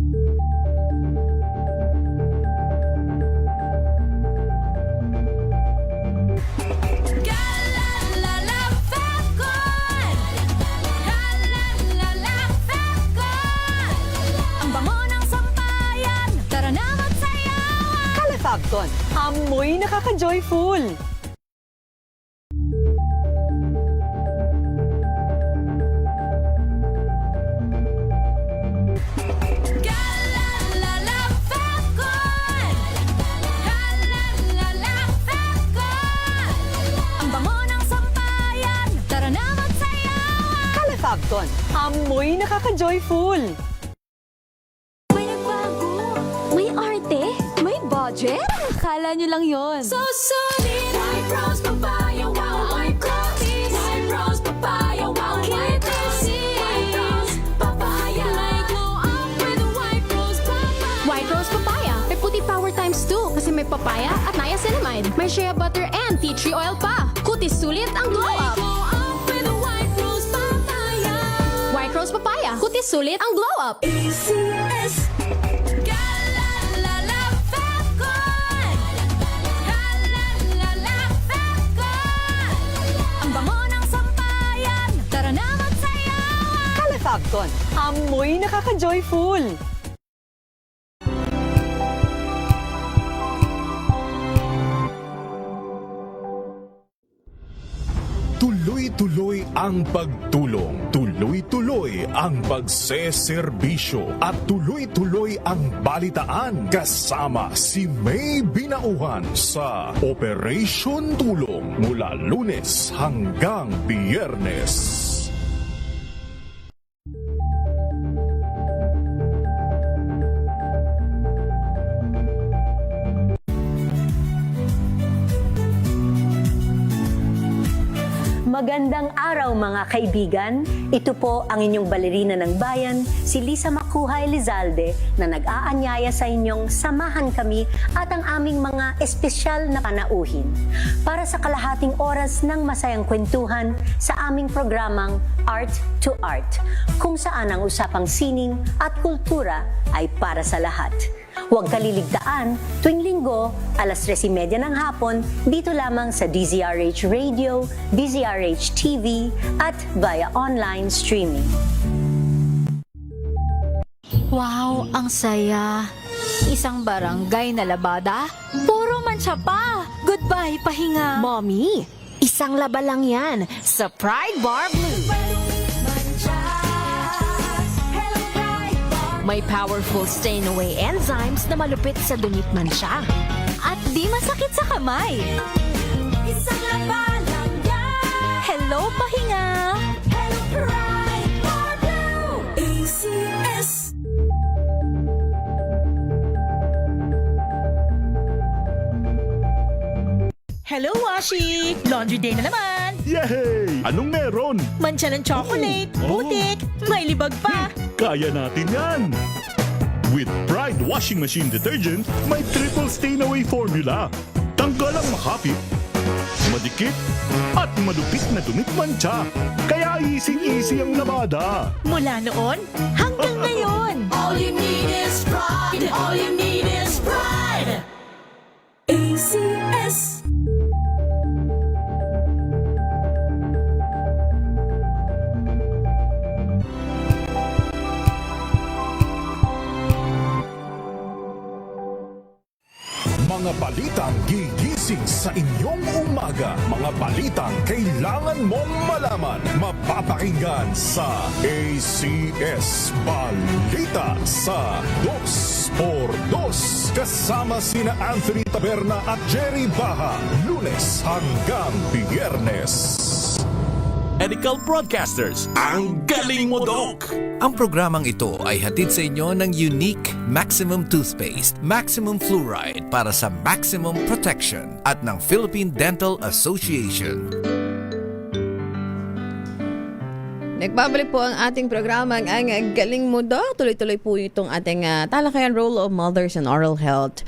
Speaker 2: Galalala Fabcon. Galalala Fabcon. Ang bango ng sampayan. Tara na magsayawan.
Speaker 7: Kala Fabcon, amoy nakaka-joyful. Fabcon. Amoy nakaka-joyful.
Speaker 2: May nagbago, may arte, may budget. Akala nyo lang yon. So solid. White Rose Papaya, wow, white coffee. White Rose Papaya, wow, white coffee. White Rose Papaya. May glow up with White Rose Papaya.
Speaker 4: White Rose Papaya. May puti power times 2 kasi may papaya at niacinamide. May shea butter and tea tree oil pa. Kutis sulit ang glow up.
Speaker 2: Glow up with White Rose Papaya.
Speaker 4: White Rose Papaya. Kutis sulit ang glow up.
Speaker 2: ACS. Galalala Fabcon. Galalala Fabcon. Ang bango ng sampayan. Tara na magsayawan.
Speaker 7: Kala Fabcon. Amoy nakaka-joyful.
Speaker 1: Tuloy-tuloy ang pagtulong, tuloy-tuloy ang pagseserbisyo, at tuloy-tuloy ang balitaan kasama si May Binauhan sa Operation Tulong mula Lunes hanggang Biyernes.
Speaker 7: Magandang araw mga kaibigan. Ito po ang inyong balerina ng bayan, si Lisa Makuha Elizalde, na nag-aanyaya sa inyong samahan kami at ang aming mga espesyal na panauhin para sa kalahating oras ng masayang kwentuhan sa aming programang Art to Art, kung saan ang usapang sining at kultura ay para sa lahat. Huwag kaliligtaan, tuwing linggo, alas 3:30 ng hapon, dito lamang sa DZRH Radio, DZRH TV, at via online streaming.
Speaker 4: Wow, ang saya. Isang barangay na labada, puro mancha pa. Goodbye, pahinga.
Speaker 7: Mommy, isang laba lang yan sa Pride Bar Blue. May powerful stain-away enzymes na malupit sa dumit mansya.
Speaker 4: At di masakit sa kamay.
Speaker 2: Isang laban lang yan.
Speaker 4: Hello, pahinga.
Speaker 2: Hello, Pride Bar Blue. ACS.
Speaker 3: Hello, Washi! Laundry day na naman!
Speaker 1: Yay! Anong meron?
Speaker 3: Mancha ng chocolate, putik, may libag pa!
Speaker 1: Kaya natin yan! With Pride Washing Machine Detergent, may triple stain-away formula. Tanggal ang makapit, madikit, at malupit na dumit mancha. Kaya easy-easy ang labada.
Speaker 3: Mula noon hanggang ngayon!
Speaker 2: All you need is pride. All you need is pride. ACS.
Speaker 1: Mga balitang gigising sa inyong umaga. Mga balitang kailangan mong malaman. Mapapakinggan sa ACS Balita sa 2x2. Kasama sina Anthony Taberna at Jerry Baha. Lunes hanggang Biyernes.
Speaker 8: Medical Broadcasters, ang galing mo, Doc!
Speaker 9: Ang programang ito ay hatid sa inyo ng Unique Maximum Toothpaste, Maximum Fluoride para sa maximum protection at ng Philippine Dental Association.
Speaker 10: Nagbabalik po ang ating programang ang Galing Mo Doc. Tuloy-tuloy po itong ating talakayan, role of mothers and oral health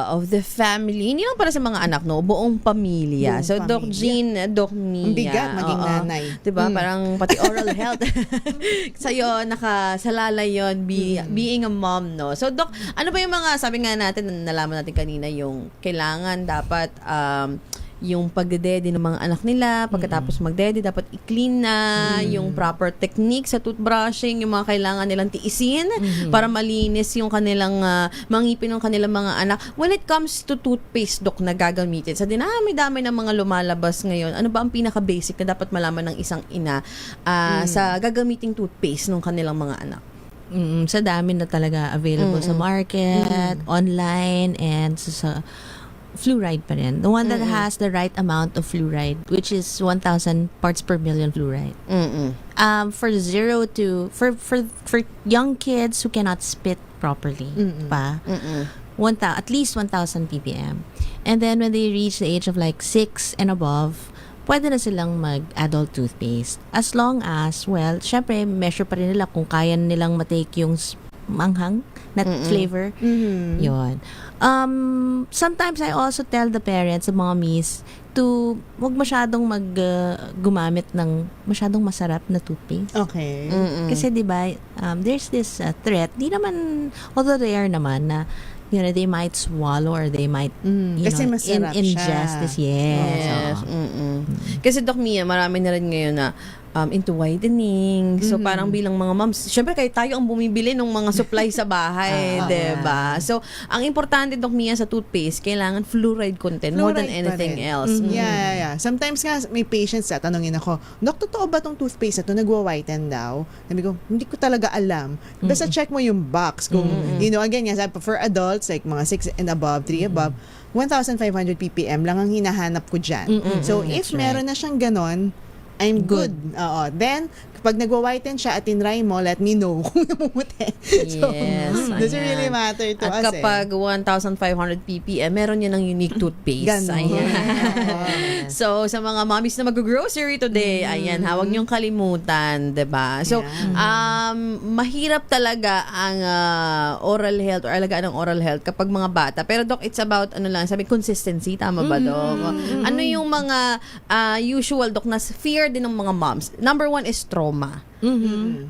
Speaker 10: of the family. Hindi lang para sa mga anak, no? Buong pamilya.
Speaker 11: Buong
Speaker 10: So, Doc
Speaker 11: pamilya.
Speaker 10: Jean, Doc Mia.
Speaker 11: Ang bigat maging
Speaker 10: oo.
Speaker 11: nanay.
Speaker 10: Diba? Parang pati oral health. Sa'yo, nakasalalay yun, being a mom, no? So, Doc, ano ba yung mga, sabi nga natin, nalaman natin kanina, yung kailangan dapat yung pagdedede ng mga anak nila, pagkatapos magdede, dapat i-clean na, yung proper technique sa toothbrushing, yung mga kailangan nilang tiisin para malinis yung kanilang mangipin ng kanilang mga anak. When it comes to toothpaste, Doc, na gagamitin, sa dinami-dami ng mga lumalabas ngayon, ano ba ang pinaka-basic na dapat malaman ng isang ina sa gagamiting toothpaste ng kanilang mga anak?
Speaker 12: Sa dami na talaga available sa market, online, and sa fluoride pa rin. The one that has the right amount of fluoride, which is 1,000 parts per million fluoride. For for young kids who cannot spit properly pa, at least 1,000 ppm. And then when they reach the age of like 6 and above, pwede na silang mag-adult toothpaste. As long as, well, syempre, measure pa rin nila kung kaya nilang matake yung manghang na flavor. Yun. Sometimes I also tell the parents, the mommies, to wag masyadong gumamit ng masyadong masarap na toothpaste.
Speaker 11: Okay.
Speaker 12: Kasi 'di ba, there's this threat. Di naman, although rare naman na they might swallow or they might
Speaker 11: kasi masarap
Speaker 12: ingest
Speaker 11: siya.
Speaker 12: this. Yes.
Speaker 10: Kasi Doc Mia, marami na rin ngayon na into whitening. So parang bilang mga moms, syempre kayo tayo ang bumibili ng mga supply sa bahay, 'di ba? So ang importante Doc Mia sa toothpaste, kailangan fluoride content more than
Speaker 11: Fluoride pa
Speaker 10: anything
Speaker 11: rin.
Speaker 10: else.
Speaker 11: Yeah. Sometimes nga may patients na tanungin ako, Dok, totoo ba tong toothpaste na to nagwa-whiten daw? Sabi ko, hindi ko talaga alam. Basta check mo yung box kung again, sabi, for adults like mga 6 and above, 3 above, 1,500 ppm lang ang hinahanap ko dyan. So if meron na siyang ganon, I'm good. Oo. Then, kapag nagwa-whiten siya at tinry mo, let me know kung namumuti. So, doesn't really matter to
Speaker 10: At
Speaker 11: us.
Speaker 10: kapag 1,500 ppm, meron yan ng unique toothpaste.
Speaker 11: Ganon.
Speaker 10: Ayan. So, sa mga mommies na mag-grocery today, ayan, huwag niyong kalimutan, 'di ba? So, mahirap talaga ang oral health or alagaan ng oral health kapag mga bata. Pero Doc, it's about, sabi, consistency. Tama ba, Doc? Ano yung mga usual, Doc, na fear din ng mga moms? Number 1 is trauma.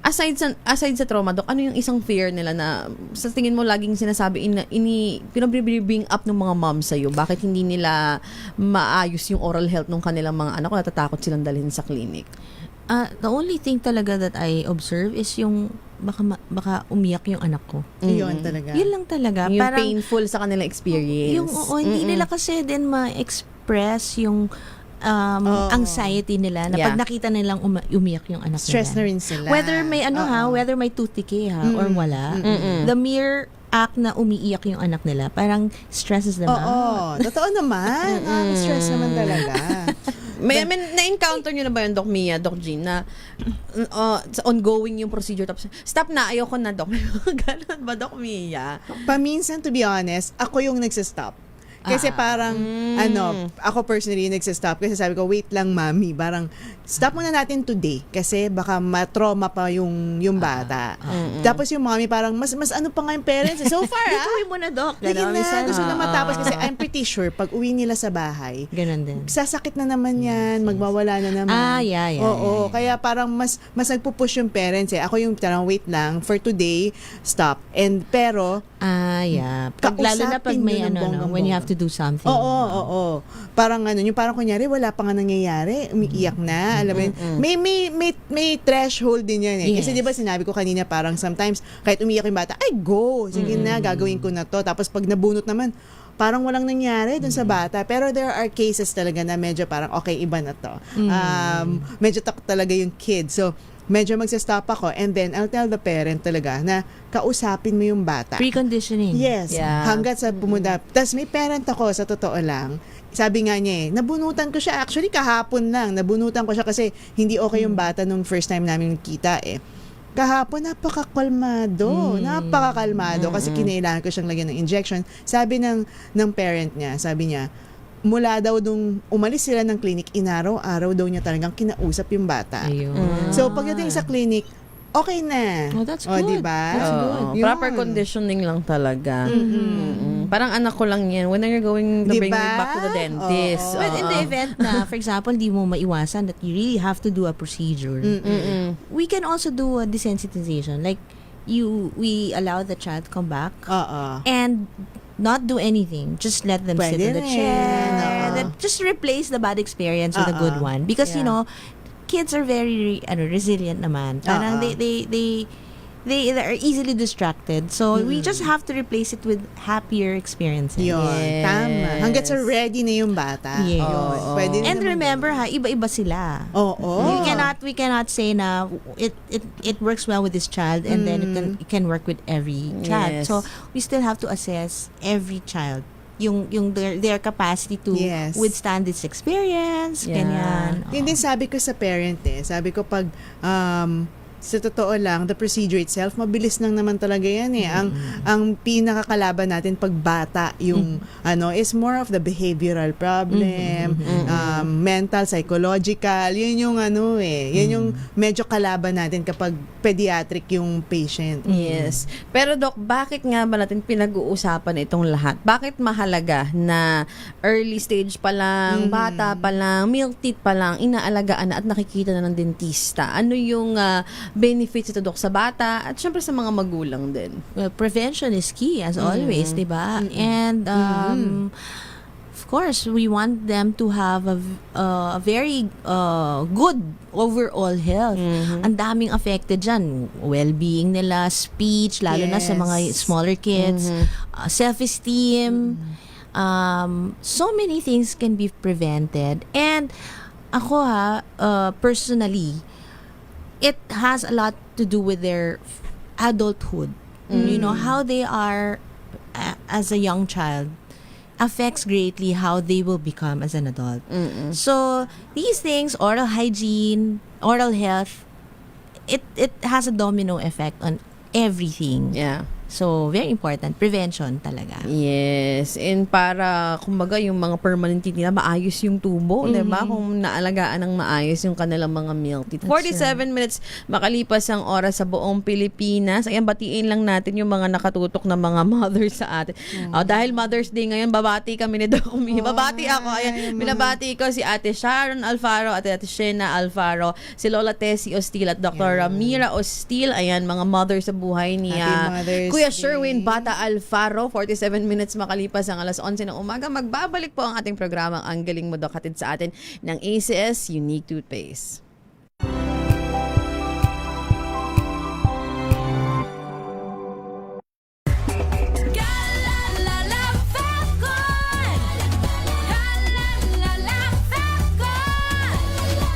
Speaker 10: Aside sa trauma, Doc, ano yung isang fear nila na sa tingin mo laging sinasabi pinabring up ng mga moms sa'yo? Bakit hindi nila maayos yung oral health ng kanilang mga anak o natatakot silang dalhin sa clinic?
Speaker 12: The only thing talaga that I observe is yung baka umiyak yung anak ko.
Speaker 11: Yun talaga.
Speaker 12: Yun lang talaga.
Speaker 10: Yung
Speaker 12: Parang,
Speaker 10: painful sa kanilang experience.
Speaker 12: Hindi nila kasi din ma-express yung anxiety nila na pag nakita nilang umiyak yung anak
Speaker 11: Stress na
Speaker 12: nila.
Speaker 11: rin sila.
Speaker 12: Whether may whether may tooth decay or wala, the mere act na umiiyak yung anak nila, parang stresses them out.
Speaker 11: Totoo naman. Stress naman talaga.
Speaker 10: May na-encounter nyo na ba yun, Doc Mia, Doc Jean, na sa ongoing yung procedure, tapos, stop na, ayoko na, Doc. Ganon ba, Doc Mia?
Speaker 11: Paminsan, to be honest, ako yung nagsistop. Kasi parang, ako personally nagsistop kasi sabi ko, wait lang mami, parang stop muna natin today kasi baka matrauma pa yung bata. Tapos yung mommy parang, mas ano pa nga yung parents. So far,
Speaker 12: Gawin mo na, Doc.
Speaker 11: Sige na, gusto na matapos kasi I'm pretty sure pag uwi nila sa bahay,
Speaker 12: Ganon din.
Speaker 11: sasakit na naman yan, magmawala na naman. Oo, kaya parang mas nagpupush yung parents eh. Ako yung parang wait lang, for today, stop. Pero,
Speaker 12: Lalo na pag may when you have to do something.
Speaker 11: Oo. Parang yung parang kunyari, wala pa nga nangyayari, umiiyak na, alam mo yun. May threshold din yan eh. Kasi di ba sinabi ko kanina parang sometimes, kahit umiiyak yung bata, ay go, sige na, gagawin ko na to. Tapos pag nabunot naman, parang walang nangyari dun sa bata. Pero there are cases talaga na medyo parang, okay, iba na to. Medyo takot talaga yung kid. So, medyo magsa-stop ako and then I'll tell the parent talaga na kausapin mo yung bata.
Speaker 12: Preconditioning.
Speaker 11: Yes.
Speaker 10: Yeah.
Speaker 11: Hanggat sa pumunta. Tapos may parent ako, sa totoo lang, sabi nga niya nabunutan ko siya. Actually, kahapon lang. Nabunutan ko siya kasi hindi okay yung bata nung first time namin kita eh. Kahapon, napakakalmado. Napakakalmado kasi kinailangan ko siyang lagyan ng injection. Sabi ng parent niya, sabi niya, mula daw nung umalis sila ng clinic, inaraw-araw daw niya talagang kinausap yung bata. So, pagdating sa clinic, okay na.
Speaker 12: That's good.
Speaker 11: Diba?
Speaker 12: That's good.
Speaker 10: Proper conditioning lang talaga. Parang anak ko lang yan. When are you going to bring me back to the dentist?
Speaker 12: But in the event na, for example, di mo maiwasan that you really have to do a procedure, we can also do a desensitization. Like, we allow the child to come back and not do anything. Just let them sit in the chair. Then just replace the bad experience with a good one. Because, kids are very resilient naman. Parang they are easily distracted. So, we just have to replace it with happier experiences.
Speaker 11: Yun, tama. Hanggat sa ready na yung bata.
Speaker 12: Yes.
Speaker 11: Pwede
Speaker 12: And
Speaker 11: naman
Speaker 12: remember iba-iba sila. We cannot say na it works well with this child and then it can work with every child.
Speaker 10: Yes.
Speaker 12: So we still have to assess every child yung their capacity to
Speaker 11: Yes.
Speaker 12: withstand this experience,
Speaker 10: Yeah.
Speaker 12: ganyan.
Speaker 11: Yun din sabi ko sa parent sabi ko pag sa totoo lang, the procedure itself, mabilis lang naman talaga yan Ang pinakakalaban natin pag bata, yung is more of the behavioral problem, mental, psychological, yun yung yun yung medyo kalaban natin kapag pediatric yung patient.
Speaker 10: Yes. Pero Doc, bakit nga ba natin pinag-uusapan itong lahat? Bakit mahalaga na early stage pa lang, bata pa lang, milk teeth pa lang, inaalagaan na at nakikita na ng dentista? Ano yung benefits ito, Doc, sa bata at syempre sa mga magulang din?
Speaker 12: Well, prevention is key as always, 'di ba? And of course, we want them to have a very good overall health. Ang daming affected dyan. Well-being nila, speech, lalo na sa mga smaller kids, self-esteem. So many things can be prevented. And ako personally, it has a lot to do with their adulthood. You know, how they are as a young child affects greatly how they will become as an adult. So, these things, oral hygiene, oral health, it has a domino effect on everything.
Speaker 10: Yeah.
Speaker 12: So, very important. Prevention talaga.
Speaker 10: Yes. And para, kumbaga, yung mga permanent teeth nila, maayos yung tubo, diba? Kung naalagaan ng maayos yung kanilang mga milk teeth. 47 minutes makalipas ang oras sa buong Pilipinas. Ayan, batiin lang natin yung mga nakatutok na mga mothers sa atin. Dahil Mother's Day ngayon, babati kami ni Doc Mia. Babati ako. Ayan, binabati ko si Ate Sharon Alfaro at Ate Shena Alfaro, si Lola Tessie Ostil at Dr. Ramira Ostil. Ayan, mga mothers sa buhay niya. Kuya Sherwin Bata Alfaro, 47 minutes makalipas ang alas 11 ng umaga. Magbabalik po ang ating programang Ang Galing Mo, Doc, hatid sa atin ng ACS Unique Toothpaste.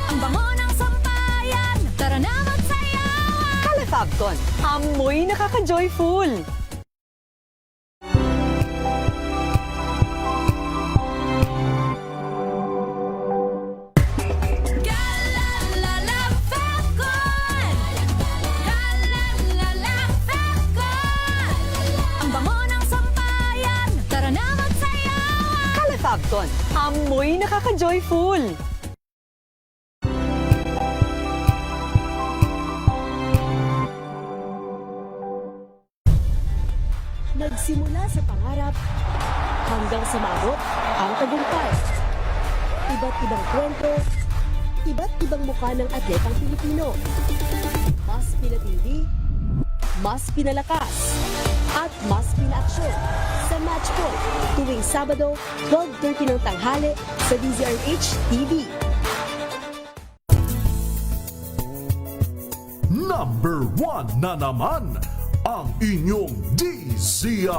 Speaker 2: Ang bango ng sampayan, tara na magsayawan.
Speaker 7: Calefabcon, amoy nakaka-joyful.
Speaker 2: Ang bango ng sampayan, tara na magsayawan.
Speaker 7: Calefabcon, amoy nakaka-joyful. Nagsimula sa pangarap hanggang sa maabot ang tagumpay. Iba't ibang kwento, iba't ibang mukha ng atletang Pilipino. Mas pinatindi, mas pinalakas, at mas pinaaksyon sa Match Point tuwing Sabado, 12:30 ng tanghali sa DZRH TV.
Speaker 1: Number 1 na naman ang inyong DZRH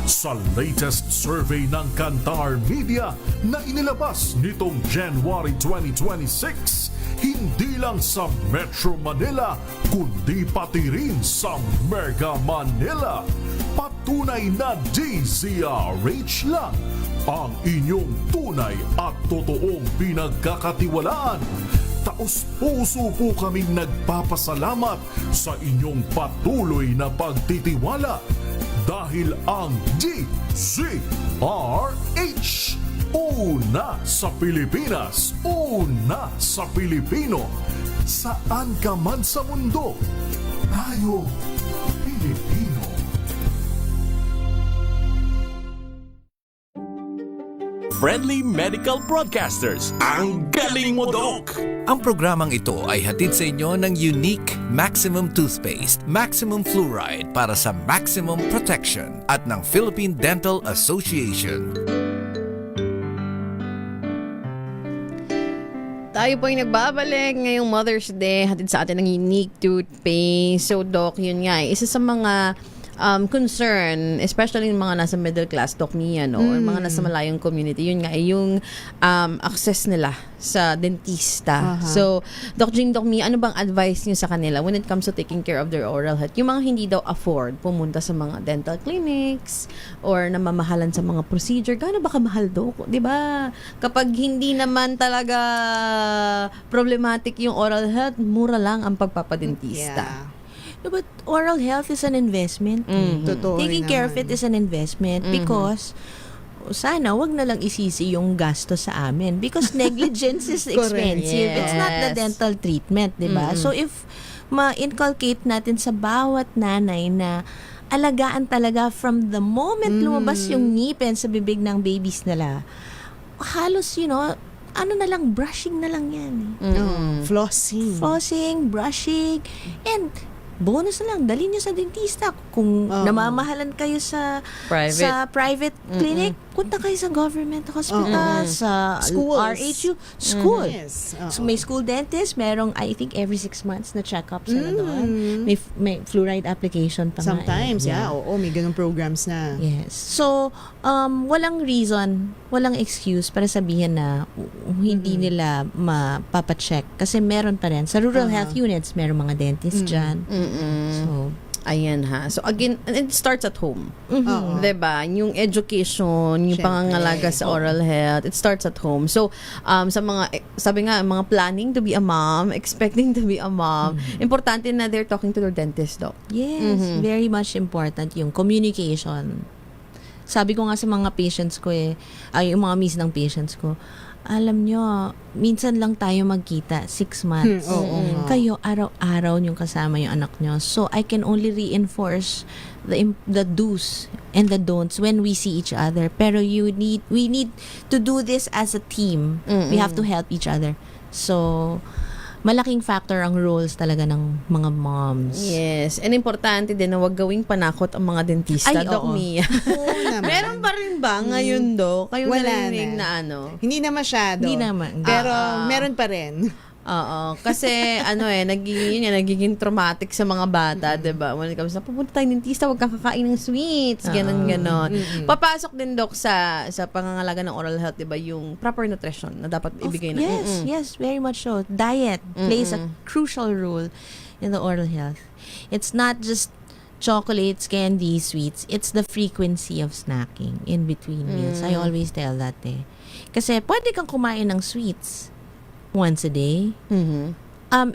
Speaker 1: sa latest survey ng Kantar Media na inilabas nitong January 2026. Hindi lang sa Metro Manila, kundi pati rin sa Mega Manila. Patunay na DZRH lang ang inyong tunay at totoong pinagkakatiwalaan. Taos-puso po kaming nagpapasalamat sa inyong patuloy na pagtitiwala dahil ang DZRH, una sa Pilipinas, una sa Pilipino. Saan ka man sa mundo, tayo Pilipino.
Speaker 8: Friendly Medical Broadcasters. Ang galing mo, Doc!
Speaker 9: Ang programang ito ay hatid sa inyo ng Unique Maximum Toothpaste, Maximum Fluoride para sa maximum protection at ng Philippine Dental Association.
Speaker 10: Tayo po ay nagbabalik ngayong Mother's Day, hatid sa atin ng Unique Toothpaste. So Doc, yun nga, isa sa mga concern, especially yung mga nasa middle class, Doc Mia, no? Or mga nasa malayong community, yun nga, yung access nila sa dentista. So, Doc Jean, Doc Mia, ano bang advice niyo sa kanila when it comes to taking care of their oral health? Yung mga hindi daw afford pumunta sa mga dental clinics or namamahalan sa mga procedure, gaano ba kamahal, Doc? 'Di ba? Kapag hindi naman talaga problematic yung oral health, mura lang ang pagpapadentista.
Speaker 12: Yeah. No, but oral health is an investment.
Speaker 11: Totoo
Speaker 12: Taking
Speaker 11: rin
Speaker 12: care of
Speaker 11: naman.
Speaker 12: it is an investment because sana wag na lang isisi yung gasto sa amin because negligence is expensive. It's not the
Speaker 10: Yes.
Speaker 12: dental treatment, 'di ba? So if ma-inculcate natin sa bawat nanay na alagaan talaga from the moment lumabas yung ngipin sa bibig ng babies nila, halos, ano na lang, brushing na lang yan. Flossing, brushing, and bonus na lang, dali nyo sa dentista. Kung namamahalan kayo sa private clinic, punta kayo sa government hospital, sa
Speaker 11: Schools.
Speaker 12: RHU, school.
Speaker 11: Yes.
Speaker 12: So may school dentist, merong I think every 6 months na check-up sila doon. May fluoride application pa nga.
Speaker 11: Sometimes, oo, may ganung programs na.
Speaker 12: Yes. So, walang reason, walang excuse para sabihin na hindi nila mapapacheck. Kasi meron pa rin. Sa rural health units, meron mga dentist dyan. So,
Speaker 10: ayan ha. So again, it starts at home.
Speaker 11: Oo.
Speaker 10: 'Di ba? Yung education, yung
Speaker 11: Syempre.
Speaker 10: pangangalaga sa oral health, it starts at home. So, sa mga sabi nga, mga planning to be a mom, expecting to be a mom, importante na they're talking to their dentist, Doc.
Speaker 12: yes, very much important yung communication. Sabi ko nga sa mga patients ko yung mga miss ng patients ko, alam nyo, minsan lang tayo magkita, 6 months. Kayo, araw-araw niyong kasama yung anak nyo. So, I can only reinforce the do's and the don'ts when we see each other. Pero we need to do this as a team. We have to help each other. So, malaking factor ang roles talaga ng mga moms.
Speaker 10: Yes. And importante din na huwag gawing panakot ang mga dentista,
Speaker 12: Ay,
Speaker 10: Doc
Speaker 12: oo.
Speaker 10: Mia.
Speaker 11: naman.
Speaker 10: Meron pa rin ba ngayon, Doc? Kayong
Speaker 11: Wala
Speaker 10: narinig
Speaker 11: na.
Speaker 10: na ano?
Speaker 11: Hindi na masyado.
Speaker 12: Hindi naman.
Speaker 11: Pero meron pa rin.
Speaker 10: Oo. Kasi, nagiging traumatic sa mga bata, diba? When it comes na, pupunta tayo ng dentista, huwag kang kakain ng sweets, ganon. Papasok din, Doc, sa pangangalaga ng oral health, diba? Yung proper nutrition na dapat ibigay na.
Speaker 12: Yes, very much so. Diet plays a crucial role in the oral health. It's not just chocolates, candy, sweets. It's the frequency of snacking in between meals. I always tell that Kasi pwede kang kumain ng sweets once a day.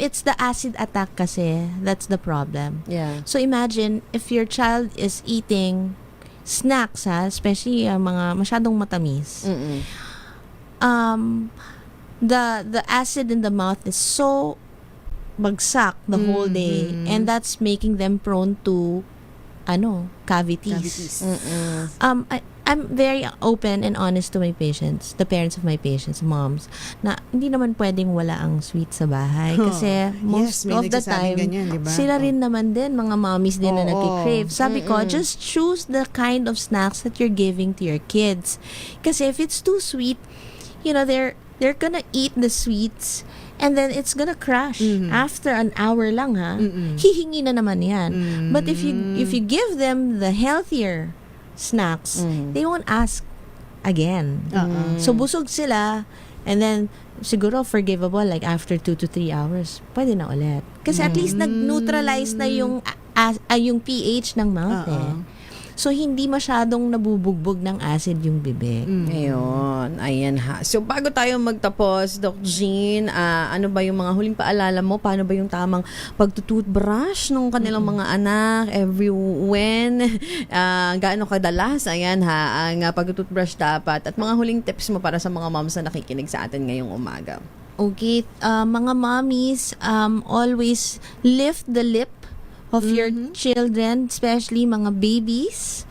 Speaker 12: It's the acid attack kasi. That's the problem.
Speaker 10: Yeah.
Speaker 12: So imagine if your child is eating snacks, especially mga masyadong matamis. The acid in the mouth is so bagsak the whole day, and that's making them prone to cavities. I'm very open and honest to my patients, the parents of my patients, moms, na hindi naman pwedeng wala ang sweet sa bahay kasi most
Speaker 11: may
Speaker 12: of the
Speaker 11: nagsasabing
Speaker 12: time
Speaker 11: ganyan, diba?
Speaker 12: sila rin naman din, mga mommies din na nagki-crave. Sabi ko, just choose the kind of snacks that you're giving to your kids. Kasi if it's too sweet, they're gonna eat the sweets and then it's gonna crash after an hour lang hihingi na naman yan. But if you give them the healthier snacks, they won't ask again. So busog sila, and then siguro forgivable like after 2 to 3 hours pwede na ulit kasi at least nag-neutralize na yung pH ng mouth So, hindi masyadong nabubugbog ng acid yung bibig.
Speaker 10: Ayun. Ayan ha. So, bago tayo magtapos, Doc Jean, ano ba yung mga huling paalala mo? Paano ba yung tamang pagtutoothbrush ng kanilang mga anak? When? Gaano kadalas? Ayan ha. Ang pagtutoothbrush dapat. At mga huling tips mo para sa mga moms na nakikinig sa atin ngayong umaga.
Speaker 12: Okay. Mga mommies, always lift the lip of your children, especially mga babies.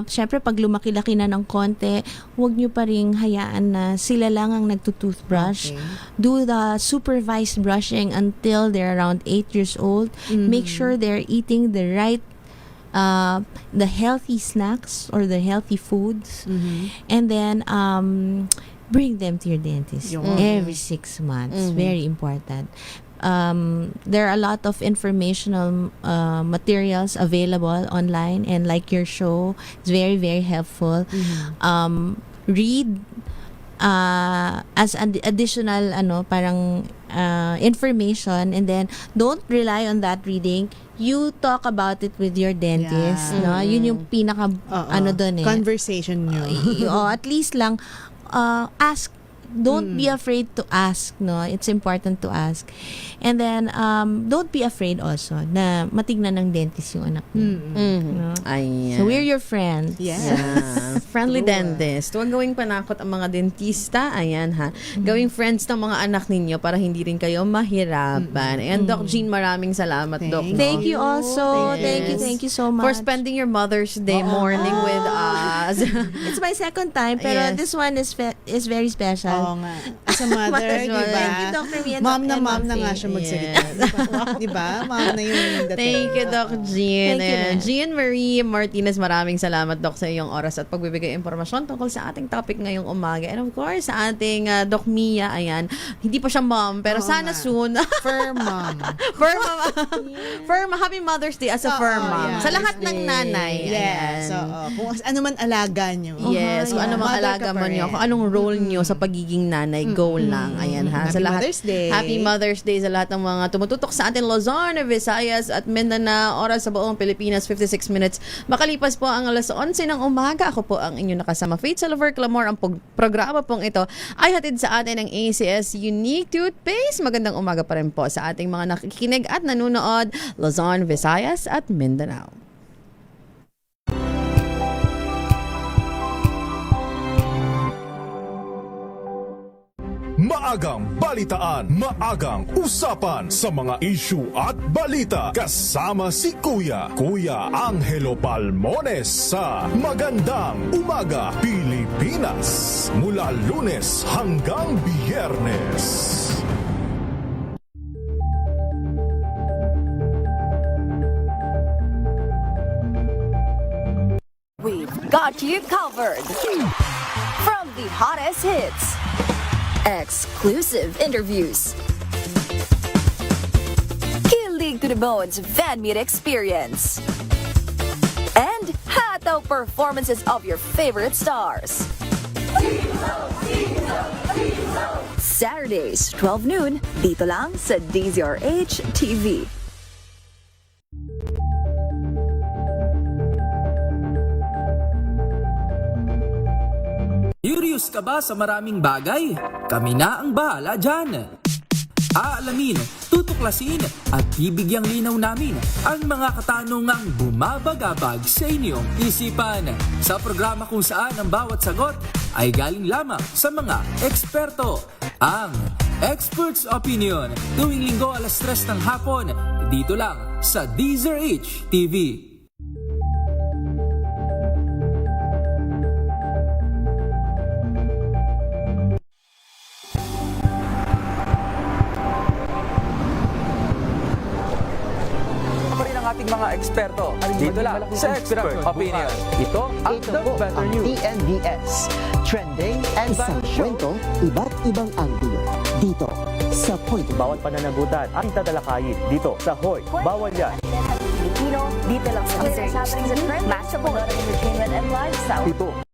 Speaker 12: Syempre, pag lumaki-laki na ng konti, huwag nyo pa rin hayaan na sila lang ang nagtutoothbrush. Do the supervised brushing until they're around 8 years old. Make sure they're eating the right the healthy snacks or the healthy foods. And then, bring them to your dentist every 6 months. Very important. there are a lot of informational materials available online, and like your show, it's very, very helpful. Read as additional parang information, and then don't rely on that reading. You talk about it with your dentist,
Speaker 11: Yeah.
Speaker 12: no? Yun yung pinaka doon eh.
Speaker 11: Conversation nyo.
Speaker 12: At least lang ask. Don't be afraid to ask, no? It's important to ask. And then don't be afraid also na matignan ng dentist yung anak mo. No?
Speaker 10: Ayan.
Speaker 12: So we're your friend.
Speaker 11: Yes.
Speaker 10: Yeah. Friendly dentist. Huwag gawing panakot ang mga dentista. Ayan ha. Gawing friends ng mga anak ninyo para hindi rin kayo mahirapan. And Doc Jean, maraming salamat, Doc. no?
Speaker 12: Thank you also.
Speaker 10: Yes.
Speaker 12: Thank you so much.
Speaker 10: For spending your Mother's Day morning with us.
Speaker 12: It's my second time, pero
Speaker 10: Yes.
Speaker 12: this one is very special.
Speaker 11: Oo nga. As a mother,
Speaker 12: Mother's
Speaker 11: di
Speaker 12: Day.
Speaker 11: ba?
Speaker 12: Thank you, Dr. Mia,
Speaker 11: Mom na
Speaker 12: and
Speaker 11: mom na
Speaker 12: Ma'am
Speaker 11: nga
Speaker 12: Faye.
Speaker 11: siya magsalita. Di ba? Mom na yung dating.
Speaker 10: Thank you, Doc Jean.
Speaker 12: Thank you,
Speaker 10: Ayan.
Speaker 12: Nat.
Speaker 10: Jean Marie Martinez, maraming salamat, Doc, sa iyong oras at pagbibigay impormasyon tungkol sa ating topic ngayong umaga. And of course, sa ating Doc Mia, ayan, hindi pa siya mom, pero
Speaker 11: Oo
Speaker 10: sana
Speaker 11: nga.
Speaker 10: soon.
Speaker 11: Fur mom.
Speaker 10: Firm mom. Firm, happy Mother's Day as a
Speaker 11: Oo,
Speaker 10: firm mom.
Speaker 11: yeah.
Speaker 10: Sa lahat ng nanay.
Speaker 11: Yes.
Speaker 10: Ayan.
Speaker 11: Oo. Kung ano man alaga nyo.
Speaker 10: Yes, kung ano mang
Speaker 11: Mother
Speaker 10: alaga
Speaker 11: ka pa
Speaker 10: mo niyo,
Speaker 11: rin.
Speaker 10: kung anong role niyo sa pagiging nanay, go lang. Ayan ha.
Speaker 11: Happy Mother's Day.
Speaker 10: Happy Mother's Day sa lahat ng mga tumututok sa atin Luzon, Visayas at Mindanao. Oras sa buong Pilipinas, 56 minutes. Makalipas po ang alas 11 ng umaga. Ako po ang inyong nakasama, Faith Salazar Clamor. Ang programa pong ito ay hatid sa atin ng ACS Unique Toothpaste. Magandang umaga pa rin po sa ating mga nakikinig at nanonood Luzon, Visayas at Mindanao.
Speaker 1: Maagang balitaan, maagang usapan sa mga issue at balita. Kasama si Kuya Angelo Palmones sa Magandang Umaga Pilipinas. Mula Lunes hanggang Biyernes.
Speaker 3: We've got you covered. From the hottest hits, exclusive interviews, kilig to the bones fan meet experience, and hataw performances of your favorite stars. Saturdays, 12 noon, dito lang sa DZRH TV.
Speaker 14: Curious ka ba sa maraming bagay? Kami na ang bahala dyan. Aalamin, tutuklasin at bibigyang linaw namin ang mga katanungang bumabagabag sa inyong isipan. Sa programa kung saan ang bawat sagot ay galing lamang sa mga eksperto. Ang Expert's Opinion, tuwing linggo alas 3 ng hapon, dito lang sa DZRH TV.
Speaker 15: ating mga eksperto. Dito lang sa Expert Opinion. Ito ang The Better News.
Speaker 16: TNVS. Trending and isang kwento, iba't ibang anggulo. Dito sa Point.
Speaker 6: Bawat pananagutan ang tatalakayin dito sa Hoy. Bawal yan.
Speaker 3: Filipino, dito lang sa DZRH TV. Match up entertainment and lifestyle.
Speaker 15: Ito